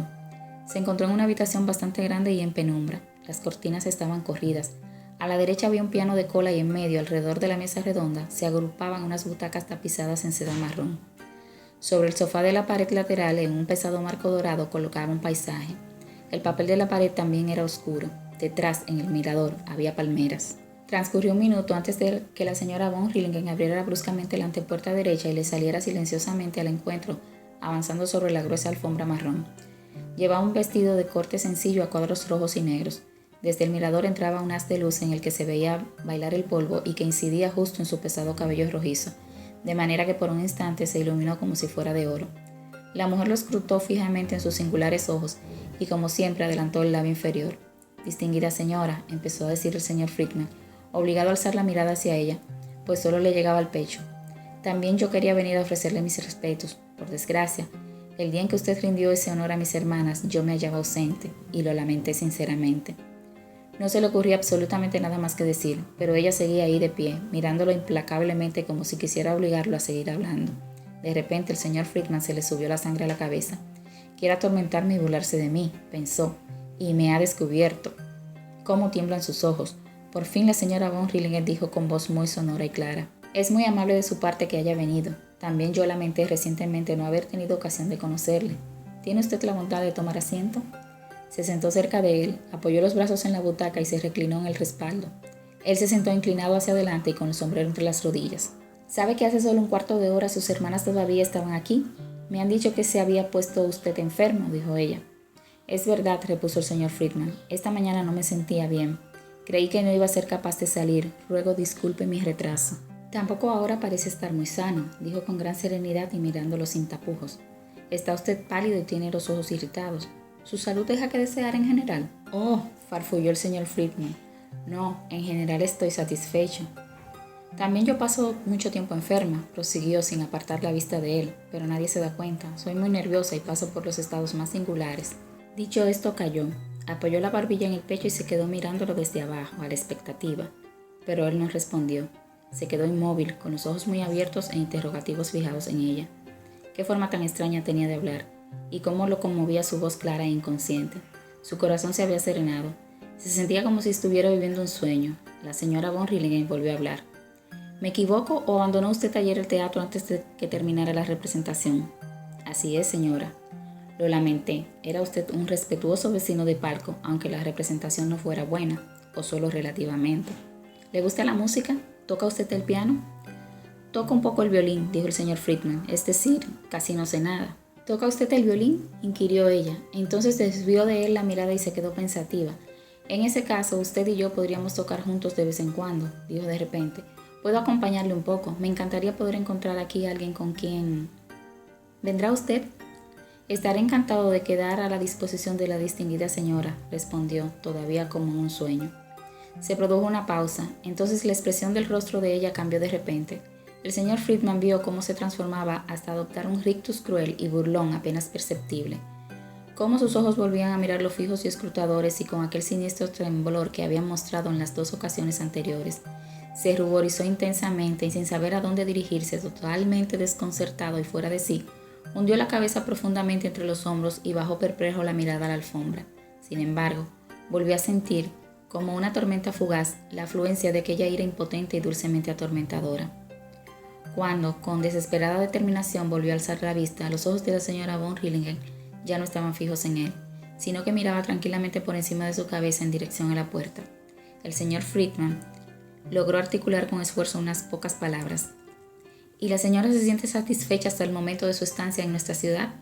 Se encontró en una habitación bastante grande y en penumbra. Las cortinas estaban corridas. A la derecha había un piano de cola y en medio, alrededor de la mesa redonda, se agrupaban unas butacas tapizadas en seda marrón. Sobre el sofá de la pared lateral, en un pesado marco dorado, colocaba un paisaje. El papel de la pared también era oscuro. Detrás, en el mirador, había palmeras. Transcurrió un minuto antes de que la señora von Rillingen abriera bruscamente la antepuerta derecha y le saliera silenciosamente al encuentro avanzando sobre la gruesa alfombra marrón. Llevaba un vestido de corte sencillo a cuadros rojos y negros. Desde el mirador entraba un haz de luz en el que se veía bailar el polvo y que incidía justo en su pesado cabello rojizo, de manera que por un instante se iluminó como si fuera de oro. La mujer lo escrutó fijamente en sus singulares ojos y, como siempre, adelantó el labio inferior. «Distinguida señora», empezó a decir el señor Friedman, obligado a alzar la mirada hacia ella, pues solo le llegaba al pecho. «También yo quería venir a ofrecerle mis respetos. Por desgracia, el día en que usted rindió ese honor a mis hermanas, yo me hallaba ausente, y lo lamenté sinceramente». No se le ocurría absolutamente nada más que decir, pero ella seguía ahí de pie, mirándolo implacablemente como si quisiera obligarlo a seguir hablando. De repente el señor Friedman se le subió la sangre a la cabeza. «Quiere atormentarme y burlarse de mí», pensó, «y me ha descubierto». «Cómo tiemblan sus ojos». Por fin la señora von Rillingen dijo con voz muy sonora y clara: «Es muy amable de su parte que haya venido. También yo lamenté recientemente no haber tenido ocasión de conocerle. ¿Tiene usted la bondad de tomar asiento?». Se sentó cerca de él, apoyó los brazos en la butaca y se reclinó en el respaldo. Él se sentó inclinado hacia adelante y con el sombrero entre las rodillas. «¿Sabe que hace solo un cuarto de hora sus hermanas todavía estaban aquí? Me han dicho que se había puesto usted enfermo», dijo ella. «Es verdad», repuso el señor Friedman. «Esta mañana no me sentía bien. Creí que no iba a ser capaz de salir. Ruego disculpe mi retraso». «Tampoco ahora parece estar muy sano», dijo con gran serenidad y mirándolo sin tapujos. «Está usted pálido y tiene los ojos irritados. ¿Su salud deja que desear en general?». «Oh», farfulló el señor Friedman. «No, en general estoy satisfecho». «También yo paso mucho tiempo enferma», prosiguió sin apartar la vista de él, «pero nadie se da cuenta. Soy muy nerviosa y paso por los estados más singulares». Dicho esto, calló, apoyó la barbilla en el pecho y se quedó mirándolo desde abajo, a la expectativa. Pero él no respondió. Se quedó inmóvil, con los ojos muy abiertos e interrogativos fijados en ella. Qué forma tan extraña tenía de hablar, y cómo lo conmovía su voz clara e inconsciente. Su corazón se había serenado. Se sentía como si estuviera viviendo un sueño. La señora von Rillingen volvió a hablar. «¿Me equivoco o abandonó usted ayer el teatro antes de que terminara la representación?». «Así es, señora». «Lo lamenté. Era usted un respetuoso vecino de palco, aunque la representación no fuera buena, o solo relativamente». «¿Le gusta la música? ¿Toca usted el piano?». «Toco un poco el violín», dijo el señor Friedman. «Es decir, casi no sé nada». «¿Toca usted el violín?», inquirió ella. Entonces desvió de él la mirada y se quedó pensativa. «En ese caso, usted y yo podríamos tocar juntos de vez en cuando», dijo de repente. «Puedo acompañarle un poco. Me encantaría poder encontrar aquí a alguien con quien...». «¿Vendrá usted?». «Estaré encantado de quedar a la disposición de la distinguida señora», respondió, todavía como en un sueño. Se produjo una pausa. Entonces la expresión del rostro de ella cambió de repente. El señor Friedman vio cómo se transformaba hasta adoptar un rictus cruel y burlón apenas perceptible. Cómo sus ojos volvían a mirarlo fijos y escrutadores y con aquel siniestro temblor que habían mostrado en las dos ocasiones anteriores. Se ruborizó intensamente y sin saber a dónde dirigirse, totalmente desconcertado y fuera de sí, hundió la cabeza profundamente entre los hombros y bajó perplejo la mirada a la alfombra. Sin embargo, volvió a sentir, como una tormenta fugaz, la afluencia de aquella ira impotente y dulcemente atormentadora. Cuando, con desesperada determinación, volvió a alzar la vista, los ojos de la señora von Rillingen ya no estaban fijos en él, sino que miraba tranquilamente por encima de su cabeza en dirección a la puerta. El señor Friedman logró articular con esfuerzo unas pocas palabras. «¿Y la señora se siente satisfecha hasta el momento de su estancia en nuestra ciudad?».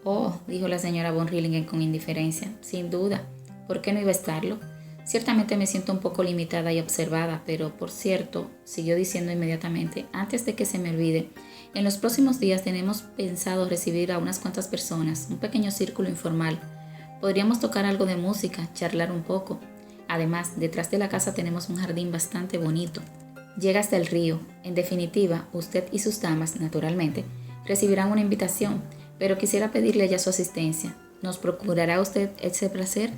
«Oh», dijo la señora von Rillingen con indiferencia, «sin duda. ¿Por qué no iba a estarlo? Ciertamente me siento un poco limitada y observada, pero, por cierto», siguió diciendo inmediatamente, «antes de que se me olvide, en los próximos días tenemos pensado recibir a unas cuantas personas, un pequeño círculo informal. Podríamos tocar algo de música, charlar un poco. Además, detrás de la casa tenemos un jardín bastante bonito. Llega hasta el río. En definitiva, usted y sus damas, naturalmente, recibirán una invitación, pero quisiera pedirle ya su asistencia. ¿Nos procurará usted ese placer?».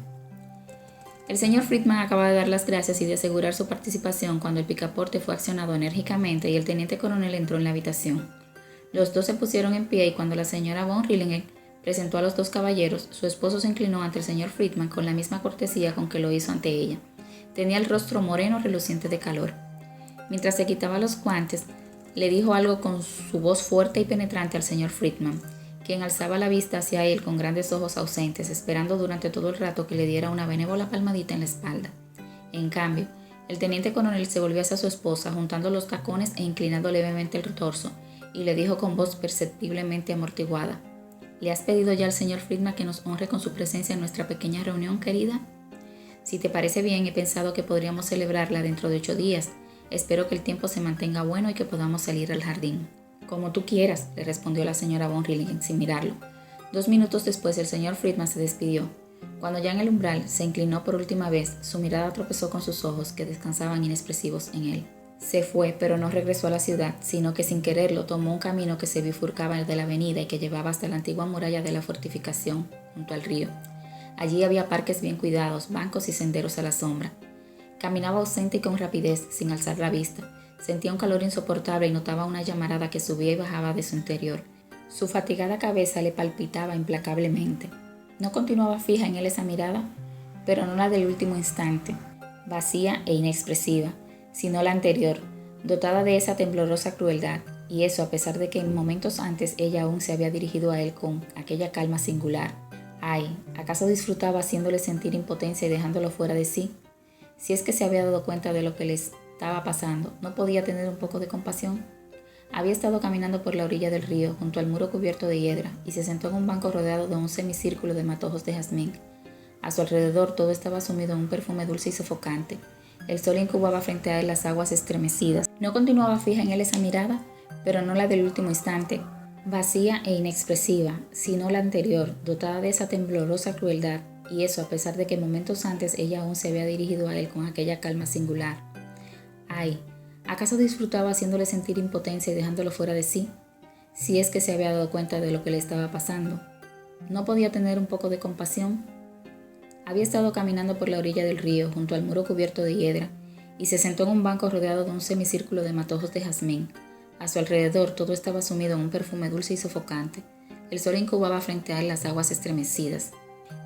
El señor Friedman acaba de dar las gracias y de asegurar su participación cuando el picaporte fue accionado enérgicamente y el teniente coronel entró en la habitación. Los dos se pusieron en pie y cuando la señora von Rillingen presentó a los dos caballeros, su esposo se inclinó ante el señor Friedman con la misma cortesía con que lo hizo ante ella. Tenía el rostro moreno reluciente de calor. Mientras se quitaba los guantes, le dijo algo con su voz fuerte y penetrante al señor Friedman, quien alzaba la vista hacia él con grandes ojos ausentes, esperando durante todo el rato que le diera una benévola palmadita en la espalda. En cambio, el teniente coronel se volvió hacia su esposa, juntando los tacones e inclinando levemente el torso, y le dijo con voz perceptiblemente amortiguada: ¿Le has pedido ya al señor Friedman que nos honre con su presencia en nuestra pequeña reunión, querida? Si te parece bien, he pensado que podríamos celebrarla dentro de 8 días. Espero que el tiempo se mantenga bueno y que podamos salir al jardín. Como tú quieras, le respondió la señora von Rillingen sin mirarlo. 2 minutos después el señor Friedman se despidió. Cuando ya en el umbral se inclinó por última vez, su mirada tropezó con sus ojos que descansaban inexpresivos en él. Se fue, pero no regresó a la ciudad, sino que sin quererlo tomó un camino que se bifurcaba de la avenida y que llevaba hasta la antigua muralla de la fortificación, junto al río. Allí había parques bien cuidados, bancos y senderos a la sombra. Caminaba ausente y con rapidez, sin alzar la vista. Sentía un calor insoportable y notaba una llamarada que subía y bajaba de su interior. Su fatigada cabeza le palpitaba implacablemente. No continuaba fija en él esa mirada, pero no la del último instante, vacía e inexpresiva, sino la anterior, dotada de esa temblorosa crueldad, y eso a pesar de que en momentos antes ella aún se había dirigido a él con aquella calma singular. Ay, ¿acaso disfrutaba haciéndole sentir impotencia y dejándolo fuera de sí? Si es que se había dado cuenta de lo que le estaba pasando, ¿no podía tener un poco de compasión? Había estado caminando por la orilla del río, junto al muro cubierto de hiedra, y se sentó en un banco rodeado de un semicírculo de matojos de jazmín. A su alrededor todo estaba sumido en un perfume dulce y sofocante. El sol incubaba frente a él las aguas estremecidas. No continuaba fija en él esa mirada, pero no la del último instante, vacía e inexpresiva, sino la anterior, dotada de esa temblorosa crueldad, y eso a pesar de que momentos antes ella aún se había dirigido a él con aquella calma singular. Ay, ¿acaso disfrutaba haciéndole sentir impotencia y dejándolo fuera de sí? Si es que se había dado cuenta de lo que le estaba pasando, ¿no podía tener un poco de compasión? Había estado caminando por la orilla del río, junto al muro cubierto de hiedra, y se sentó en un banco rodeado de un semicírculo de matojos de jazmín. A su alrededor todo estaba sumido en un perfume dulce y sofocante. El sol incubaba frente a él las aguas estremecidas.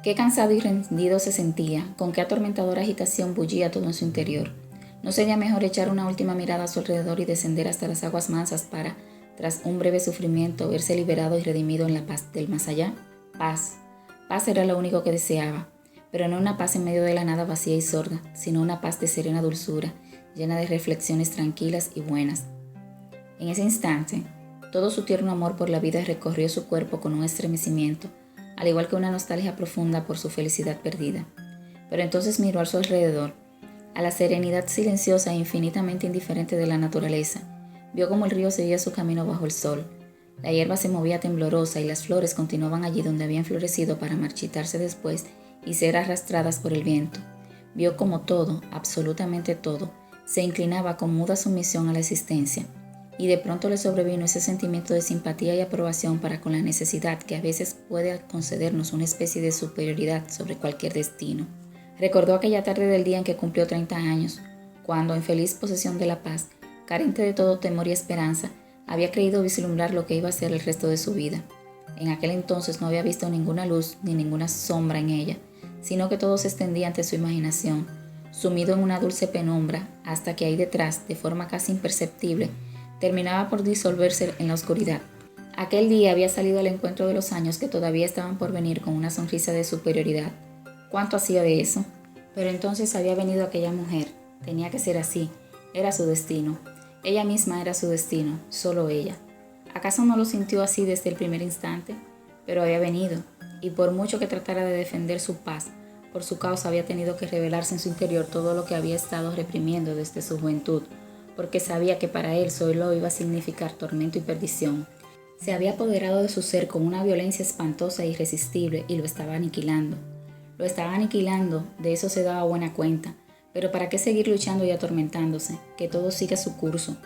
Qué cansado y rendido se sentía, con qué atormentadora agitación bullía todo en su interior. ¿No sería mejor echar una última mirada a su alrededor y descender hasta las aguas mansas para, tras un breve sufrimiento, verse liberado y redimido en la paz del más allá? Paz. Paz era lo único que deseaba, pero no una paz en medio de la nada vacía y sorda, sino una paz de serena dulzura, llena de reflexiones tranquilas y buenas. En ese instante, todo su tierno amor por la vida recorrió su cuerpo con un estremecimiento, al igual que una nostalgia profunda por su felicidad perdida. Pero entonces miró a su alrededor, a la serenidad silenciosa e infinitamente indiferente de la naturaleza. Vio como el río seguía su camino bajo el sol. La hierba se movía temblorosa y las flores continuaban allí donde habían florecido para marchitarse después y ser arrastradas por el viento. Vio como todo, absolutamente todo, se inclinaba con muda sumisión a la existencia, y de pronto le sobrevino ese sentimiento de simpatía y aprobación para con la necesidad que a veces puede concedernos una especie de superioridad sobre cualquier destino. Recordó aquella tarde del día en que cumplió 30 años, cuando, en feliz posesión de la paz, carente de todo temor y esperanza, había creído vislumbrar lo que iba a ser el resto de su vida. En aquel entonces no había visto ninguna luz ni ninguna sombra en ella, sino que todo se extendía ante su imaginación, sumido en una dulce penumbra, hasta que ahí detrás, de forma casi imperceptible, terminaba por disolverse en la oscuridad. Aquel día había salido al encuentro de los años que todavía estaban por venir con una sonrisa de superioridad. ¿Cuánto hacía de eso? Pero entonces había venido aquella mujer. Tenía que ser así. Era su destino. Ella misma era su destino, solo ella. ¿Acaso no lo sintió así desde el primer instante? Pero había venido, y por mucho que tratara de defender su paz, por su causa había tenido que revelarse en su interior todo lo que había estado reprimiendo desde su juventud, porque sabía que para él solo iba a significar tormento y perdición. Se había apoderado de su ser con una violencia espantosa e irresistible y lo estaba aniquilando. Lo estaba aniquilando, de eso se daba buena cuenta, pero ¿para qué seguir luchando y atormentándose? Que todo siga su curso.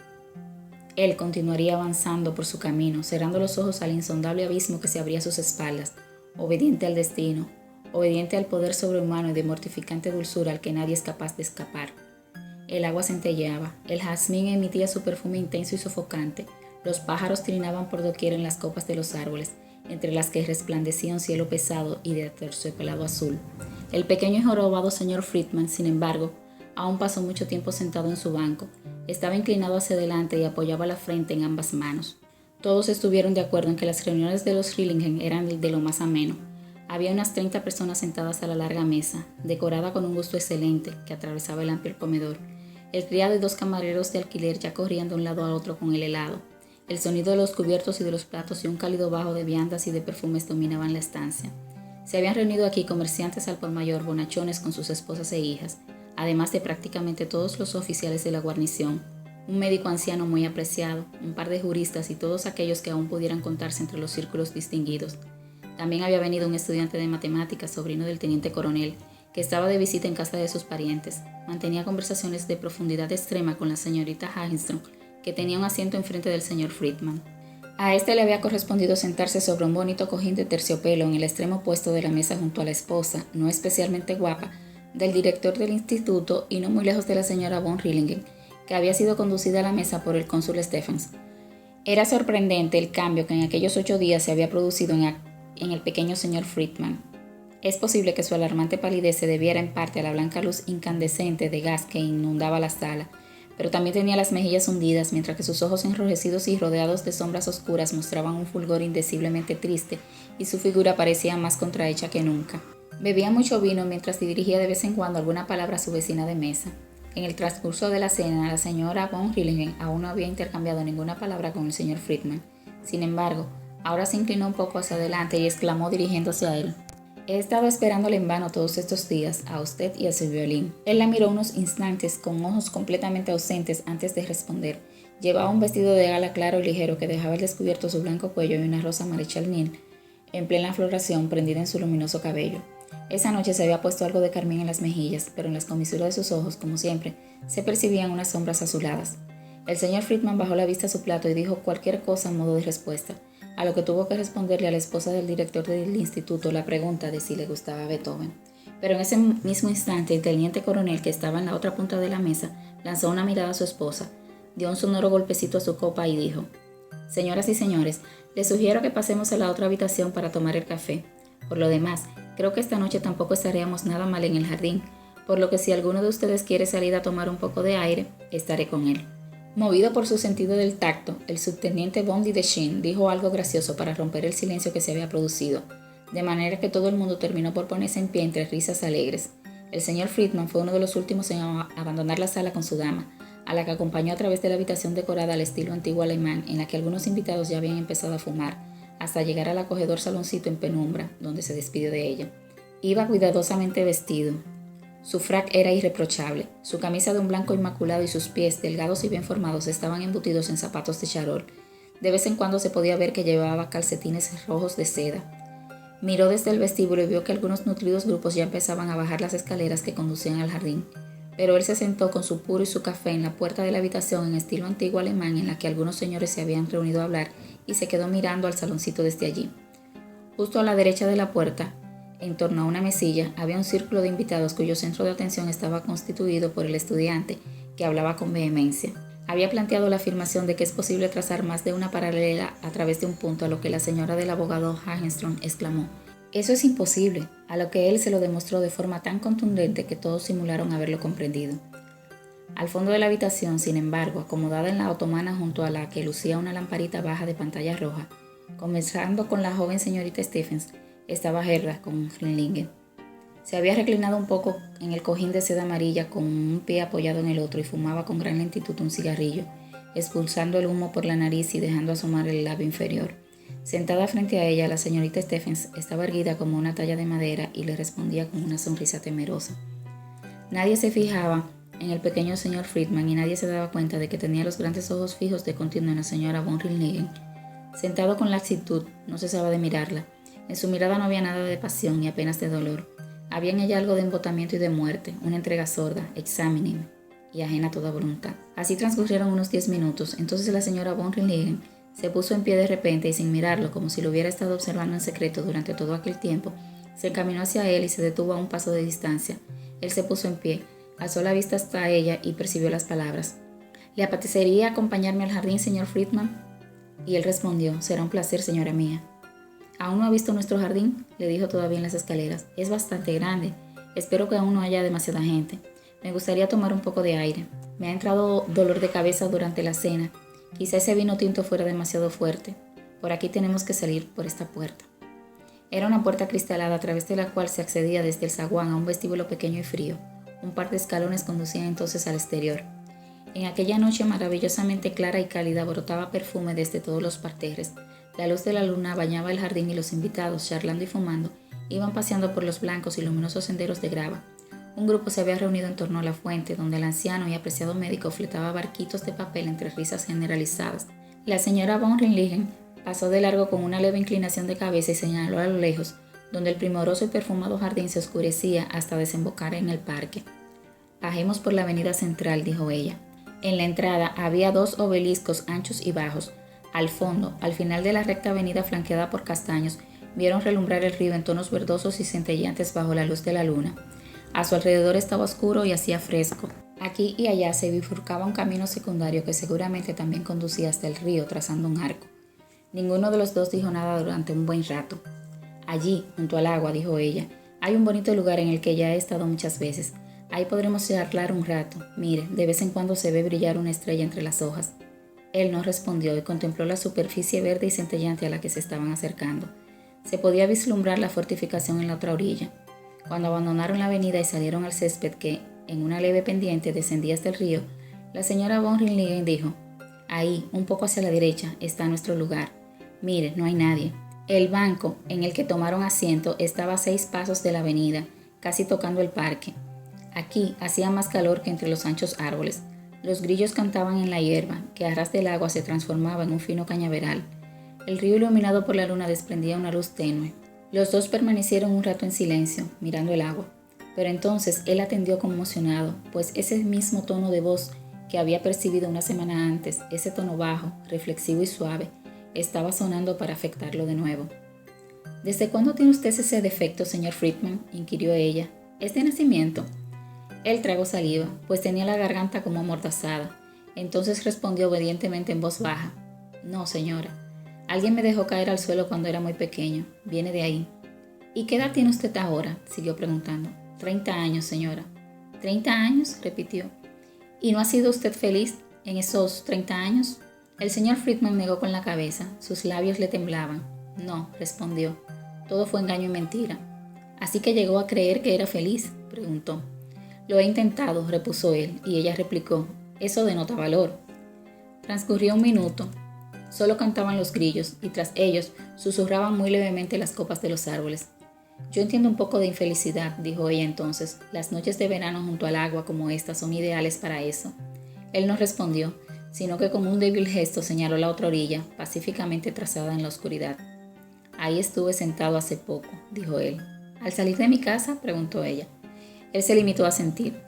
Él continuaría avanzando por su camino, cerrando los ojos al insondable abismo que se abría a sus espaldas, obediente al destino, obediente al poder sobrehumano y de mortificante dulzura al que nadie es capaz de escapar. El agua centelleaba, el jazmín emitía su perfume intenso y sofocante, los pájaros trinaban por doquier en las copas de los árboles, entre las que resplandecía un cielo pesado y de aterciopelado azul. El pequeño y jorobado señor Friedman, sin embargo, aún pasó mucho tiempo sentado en su banco. Estaba inclinado hacia adelante y apoyaba la frente en ambas manos. Todos estuvieron de acuerdo en que las reuniones de los Rillingen eran de lo más ameno. Había unas 30 personas sentadas a la larga mesa, decorada con un gusto excelente, que atravesaba el amplio comedor. El criado y 2 camareros de alquiler ya corrían de un lado a otro con el helado. El sonido de los cubiertos y de los platos y un cálido bajo de viandas y de perfumes dominaban la estancia. Se habían reunido aquí comerciantes al por mayor, bonachones con sus esposas e hijas, además de prácticamente todos los oficiales de la guarnición, un médico anciano muy apreciado, un par de juristas y todos aquellos que aún pudieran contarse entre los círculos distinguidos. También había venido un estudiante de matemáticas, sobrino del teniente coronel, que estaba de visita en casa de sus parientes. Mantenía conversaciones de profundidad extrema con la señorita Hagestrom, que tenía un asiento enfrente del señor Friedman. A este le había correspondido sentarse sobre un bonito cojín de terciopelo en el extremo opuesto de la mesa junto a la esposa, no especialmente guapa, del director del instituto y no muy lejos de la señora von Rillingen, que había sido conducida a la mesa por el cónsul Stephens. Era sorprendente el cambio que en aquellos 8 días se había producido en el pequeño señor Friedman. Es posible que su alarmante palidez se debiera en parte a la blanca luz incandescente de gas que inundaba la sala, pero también tenía las mejillas hundidas, mientras que sus ojos enrojecidos y rodeados de sombras oscuras mostraban un fulgor indeciblemente triste y su figura parecía más contrahecha que nunca. Bebía mucho vino mientras dirigía de vez en cuando alguna palabra a su vecina de mesa. En el transcurso de la cena, la señora von Rillingen aún no había intercambiado ninguna palabra con el señor Friedman. Sin embargo, ahora se inclinó un poco hacia adelante y exclamó dirigiéndose a él: «He estado esperándole en vano todos estos días, a usted y a su violín». Él la miró unos instantes con ojos completamente ausentes antes de responder. Llevaba un vestido de gala claro y ligero que dejaba al descubierto su blanco cuello y una rosa Marechal Niel en plena floración prendida en su luminoso cabello. Esa noche se había puesto algo de carmín en las mejillas, pero en las comisuras de sus ojos, como siempre, se percibían unas sombras azuladas. El señor Friedman bajó la vista a su plato y dijo cualquier cosa en modo de respuesta, a lo que tuvo que responderle a la esposa del director del instituto la pregunta de si le gustaba Beethoven. Pero en ese mismo instante, el teniente coronel, que estaba en la otra punta de la mesa, lanzó una mirada a su esposa, dio un sonoro golpecito a su copa y dijo: «Señoras y señores, les sugiero que pasemos a la otra habitación para tomar el café. Por lo demás, creo que esta noche tampoco estaríamos nada mal en el jardín, por lo que si alguno de ustedes quiere salir a tomar un poco de aire, estaré con él». Movido por su sentido del tacto, el subteniente von Dideschin dijo algo gracioso para romper el silencio que se había producido, de manera que todo el mundo terminó por ponerse en pie entre risas alegres. El señor Friedman fue uno de los últimos en abandonar la sala con su dama, a la que acompañó a través de la habitación decorada al estilo antiguo alemán, en la que algunos invitados ya habían empezado a fumar, hasta llegar al acogedor saloncito en penumbra, donde se despidió de ella. Iba cuidadosamente vestido. Su frac era irreprochable, su camisa de un blanco inmaculado y sus pies, delgados y bien formados, estaban embutidos en zapatos de charol. De vez en cuando se podía ver que llevaba calcetines rojos de seda. Miró desde el vestíbulo y vio que algunos nutridos grupos ya empezaban a bajar las escaleras que conducían al jardín, pero él se sentó con su puro y su café en la puerta de la habitación en estilo antiguo alemán en la que algunos señores se habían reunido a hablar y se quedó mirando al saloncito desde allí. Justo a la derecha de la puerta, en torno a una mesilla, había un círculo de invitados cuyo centro de atención estaba constituido por el estudiante, que hablaba con vehemencia. Había planteado la afirmación de que es posible trazar más de una paralela a través de un punto, a lo que la señora del abogado Hagestrom exclamó: «Eso es imposible», a lo que él se lo demostró de forma tan contundente que todos simularon haberlo comprendido. Al fondo de la habitación, sin embargo, acomodada en la otomana junto a la que lucía una lamparita baja de pantalla roja, comenzando con la joven señorita Stephens, estaba Gerda con Rillingen. Se había reclinado un poco en el cojín de seda amarilla con un pie apoyado en el otro y fumaba con gran lentitud un cigarrillo, expulsando el humo por la nariz y dejando asomar el labio inferior. Sentada frente a ella, la señorita Stephens estaba erguida como una talla de madera y le respondía con una sonrisa temerosa. Nadie se fijaba en el pequeño señor Friedman y nadie se daba cuenta de que tenía los grandes ojos fijos de continuo en la señora von Rillingen. Sentado con laxitud, no cesaba de mirarla. En su mirada no había nada de pasión ni apenas de dolor. Había en ella algo de embotamiento y de muerte, una entrega sorda, exánime y ajena a toda voluntad. Así transcurrieron unos 10 minutos. Entonces la señora von Rillingen se puso en pie de repente y sin mirarlo, como si lo hubiera estado observando en secreto durante todo aquel tiempo, se encaminó hacia él y se detuvo a un paso de distancia. Él se puso en pie, alzó la vista hasta ella y percibió las palabras: «¿Le apetecería acompañarme al jardín, señor Friedman?» Y él respondió: «Será un placer, señora mía». «¿Aún no ha visto nuestro jardín?», le dijo todavía en las escaleras. «Es bastante grande. Espero que aún no haya demasiada gente. Me gustaría tomar un poco de aire. Me ha entrado dolor de cabeza durante la cena. Quizá ese vino tinto fuera demasiado fuerte. Por aquí tenemos que salir por esta puerta». Era una puerta cristalada a través de la cual se accedía desde el zaguán a un vestíbulo pequeño y frío. Un par de escalones conducían entonces al exterior. En aquella noche maravillosamente clara y cálida brotaba perfume desde todos los parterres. La luz de la luna bañaba el jardín y los invitados, charlando y fumando, iban paseando por los blancos y luminosos senderos de grava. Un grupo se había reunido en torno a la fuente, donde el anciano y apreciado médico fletaba barquitos de papel entre risas generalizadas. La señora von Rinligen pasó de largo con una leve inclinación de cabeza y señaló a lo lejos, donde el primoroso y perfumado jardín se oscurecía hasta desembocar en el parque. «Bajemos por la avenida central», dijo ella. En la entrada había 2 obeliscos anchos y bajos. Al fondo, al final de la recta avenida flanqueada por castaños, vieron relumbrar el río en tonos verdosos y centelleantes bajo la luz de la luna. A su alrededor estaba oscuro y hacía fresco. Aquí y allá se bifurcaba un camino secundario que seguramente también conducía hasta el río trazando un arco. Ninguno de los dos dijo nada durante un buen rato. «Allí, junto al agua», dijo ella, «hay un bonito lugar en el que ya he estado muchas veces. Ahí podremos charlar un rato. Mire, de vez en cuando se ve brillar una estrella entre las hojas». Él no respondió y contempló la superficie verde y centellante a la que se estaban acercando. Se podía vislumbrar la fortificación en la otra orilla. Cuando abandonaron la avenida y salieron al césped que, en una leve pendiente, descendía hasta el río, la señora von Rinligen dijo: «Ahí, un poco hacia la derecha, está nuestro lugar. Mire, no hay nadie». El banco en el que tomaron asiento estaba a 6 pasos de la avenida, casi tocando el parque. Aquí hacía más calor que entre los anchos árboles. Los grillos cantaban en la hierba, que a ras del agua se transformaba en un fino cañaveral. El río iluminado por la luna desprendía una luz tenue. Los dos permanecieron un rato en silencio, mirando el agua. Pero entonces él atendió conmocionado, pues ese mismo tono de voz que había percibido una semana antes, ese tono bajo, reflexivo y suave, estaba sonando para afectarlo de nuevo. «¿Desde cuándo tiene usted ese defecto, señor Friedman?», inquirió ella. «¿Es de nacimiento?». Él tragó saliva, pues tenía la garganta como amordazada. Entonces respondió obedientemente en voz baja: «No, señora. Alguien me dejó caer al suelo cuando era muy pequeño. Viene de ahí». «¿Y qué edad tiene usted ahora?», siguió preguntando. «30 años, señora». «¿30 años?», repitió. «¿Y no ha sido usted feliz en esos 30 años?». El señor Friedman negó con la cabeza. Sus labios le temblaban. «No», respondió. «Todo fue engaño y mentira». «¿Así que llegó a creer que era feliz?», preguntó. «Lo he intentado», repuso él, y ella replicó: «Eso denota valor». Transcurrió un minuto. Solo cantaban los grillos, y tras ellos susurraban muy levemente las copas de los árboles. «Yo entiendo un poco de infelicidad», dijo ella entonces. «Las noches de verano junto al agua como esta son ideales para eso». Él no respondió, sino que con un débil gesto señaló la otra orilla, pacíficamente trazada en la oscuridad. «Ahí estuve sentado hace poco», dijo él. «¿Al salir de mi casa?», preguntó ella. Él se limitó a sentir.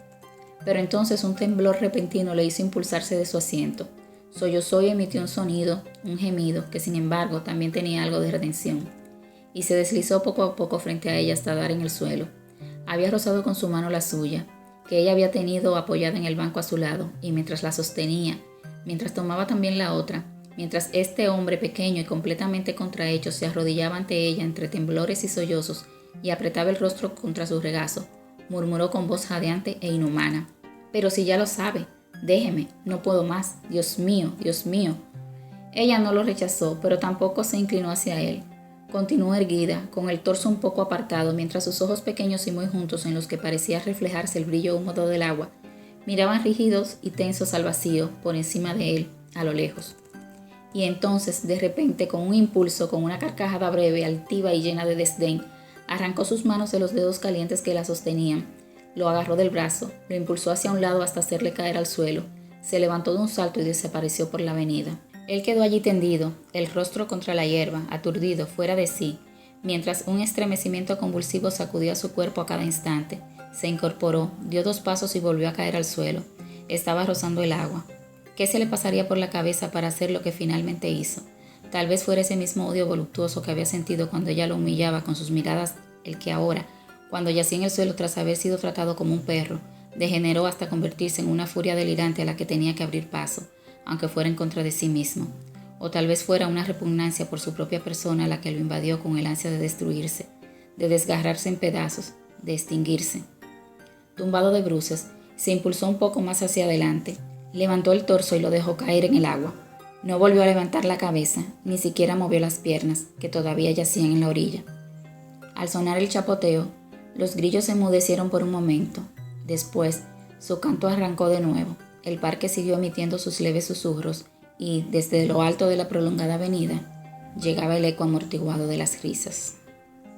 Pero entonces un temblor repentino le hizo impulsarse de su asiento. Sollozó y emitió un sonido, un gemido, que sin embargo también tenía algo de redención. Y se deslizó poco a poco frente a ella hasta dar en el suelo. Había rozado con su mano la suya, que ella había tenido apoyada en el banco a su lado, y mientras la sostenía, mientras tomaba también la otra, mientras este hombre pequeño y completamente contrahecho se arrodillaba ante ella entre temblores y sollozos y apretaba el rostro contra su regazo, murmuró con voz jadeante e inhumana: «Pero si ya lo sabe, déjeme, no puedo más, Dios mío, Dios mío». Ella no lo rechazó, pero tampoco se inclinó hacia él. Continuó erguida, con el torso un poco apartado, mientras sus ojos pequeños y muy juntos, en los que parecía reflejarse el brillo húmedo del agua, miraban rígidos y tensos al vacío, por encima de él, a lo lejos. Y entonces, de repente, con un impulso, con una carcajada breve, altiva y llena de desdén, arrancó sus manos de los dedos calientes que la sostenían, lo agarró del brazo, lo impulsó hacia un lado hasta hacerle caer al suelo, se levantó de un salto y desapareció por la avenida. Él quedó allí tendido, el rostro contra la hierba, aturdido, fuera de sí, mientras un estremecimiento convulsivo sacudía su cuerpo a cada instante. Se incorporó, dio 2 pasos y volvió a caer al suelo. Estaba rozando el agua. ¿Qué se le pasaría por la cabeza para hacer lo que finalmente hizo? Tal vez fuera ese mismo odio voluptuoso que había sentido cuando ella lo humillaba con sus miradas, el que ahora, cuando yacía en el suelo tras haber sido tratado como un perro, degeneró hasta convertirse en una furia delirante a la que tenía que abrir paso, aunque fuera en contra de sí mismo. O tal vez fuera una repugnancia por su propia persona la que lo invadió con el ansia de destruirse, de desgarrarse en pedazos, de extinguirse. Tumbado de bruces, se impulsó un poco más hacia adelante, levantó el torso y lo dejó caer en el agua. No volvió a levantar la cabeza, ni siquiera movió las piernas, que todavía yacían en la orilla. Al sonar el chapoteo, los grillos se enmudecieron por un momento. Después, su canto arrancó de nuevo. El parque siguió emitiendo sus leves susurros y, desde lo alto de la prolongada avenida, llegaba el eco amortiguado de las risas.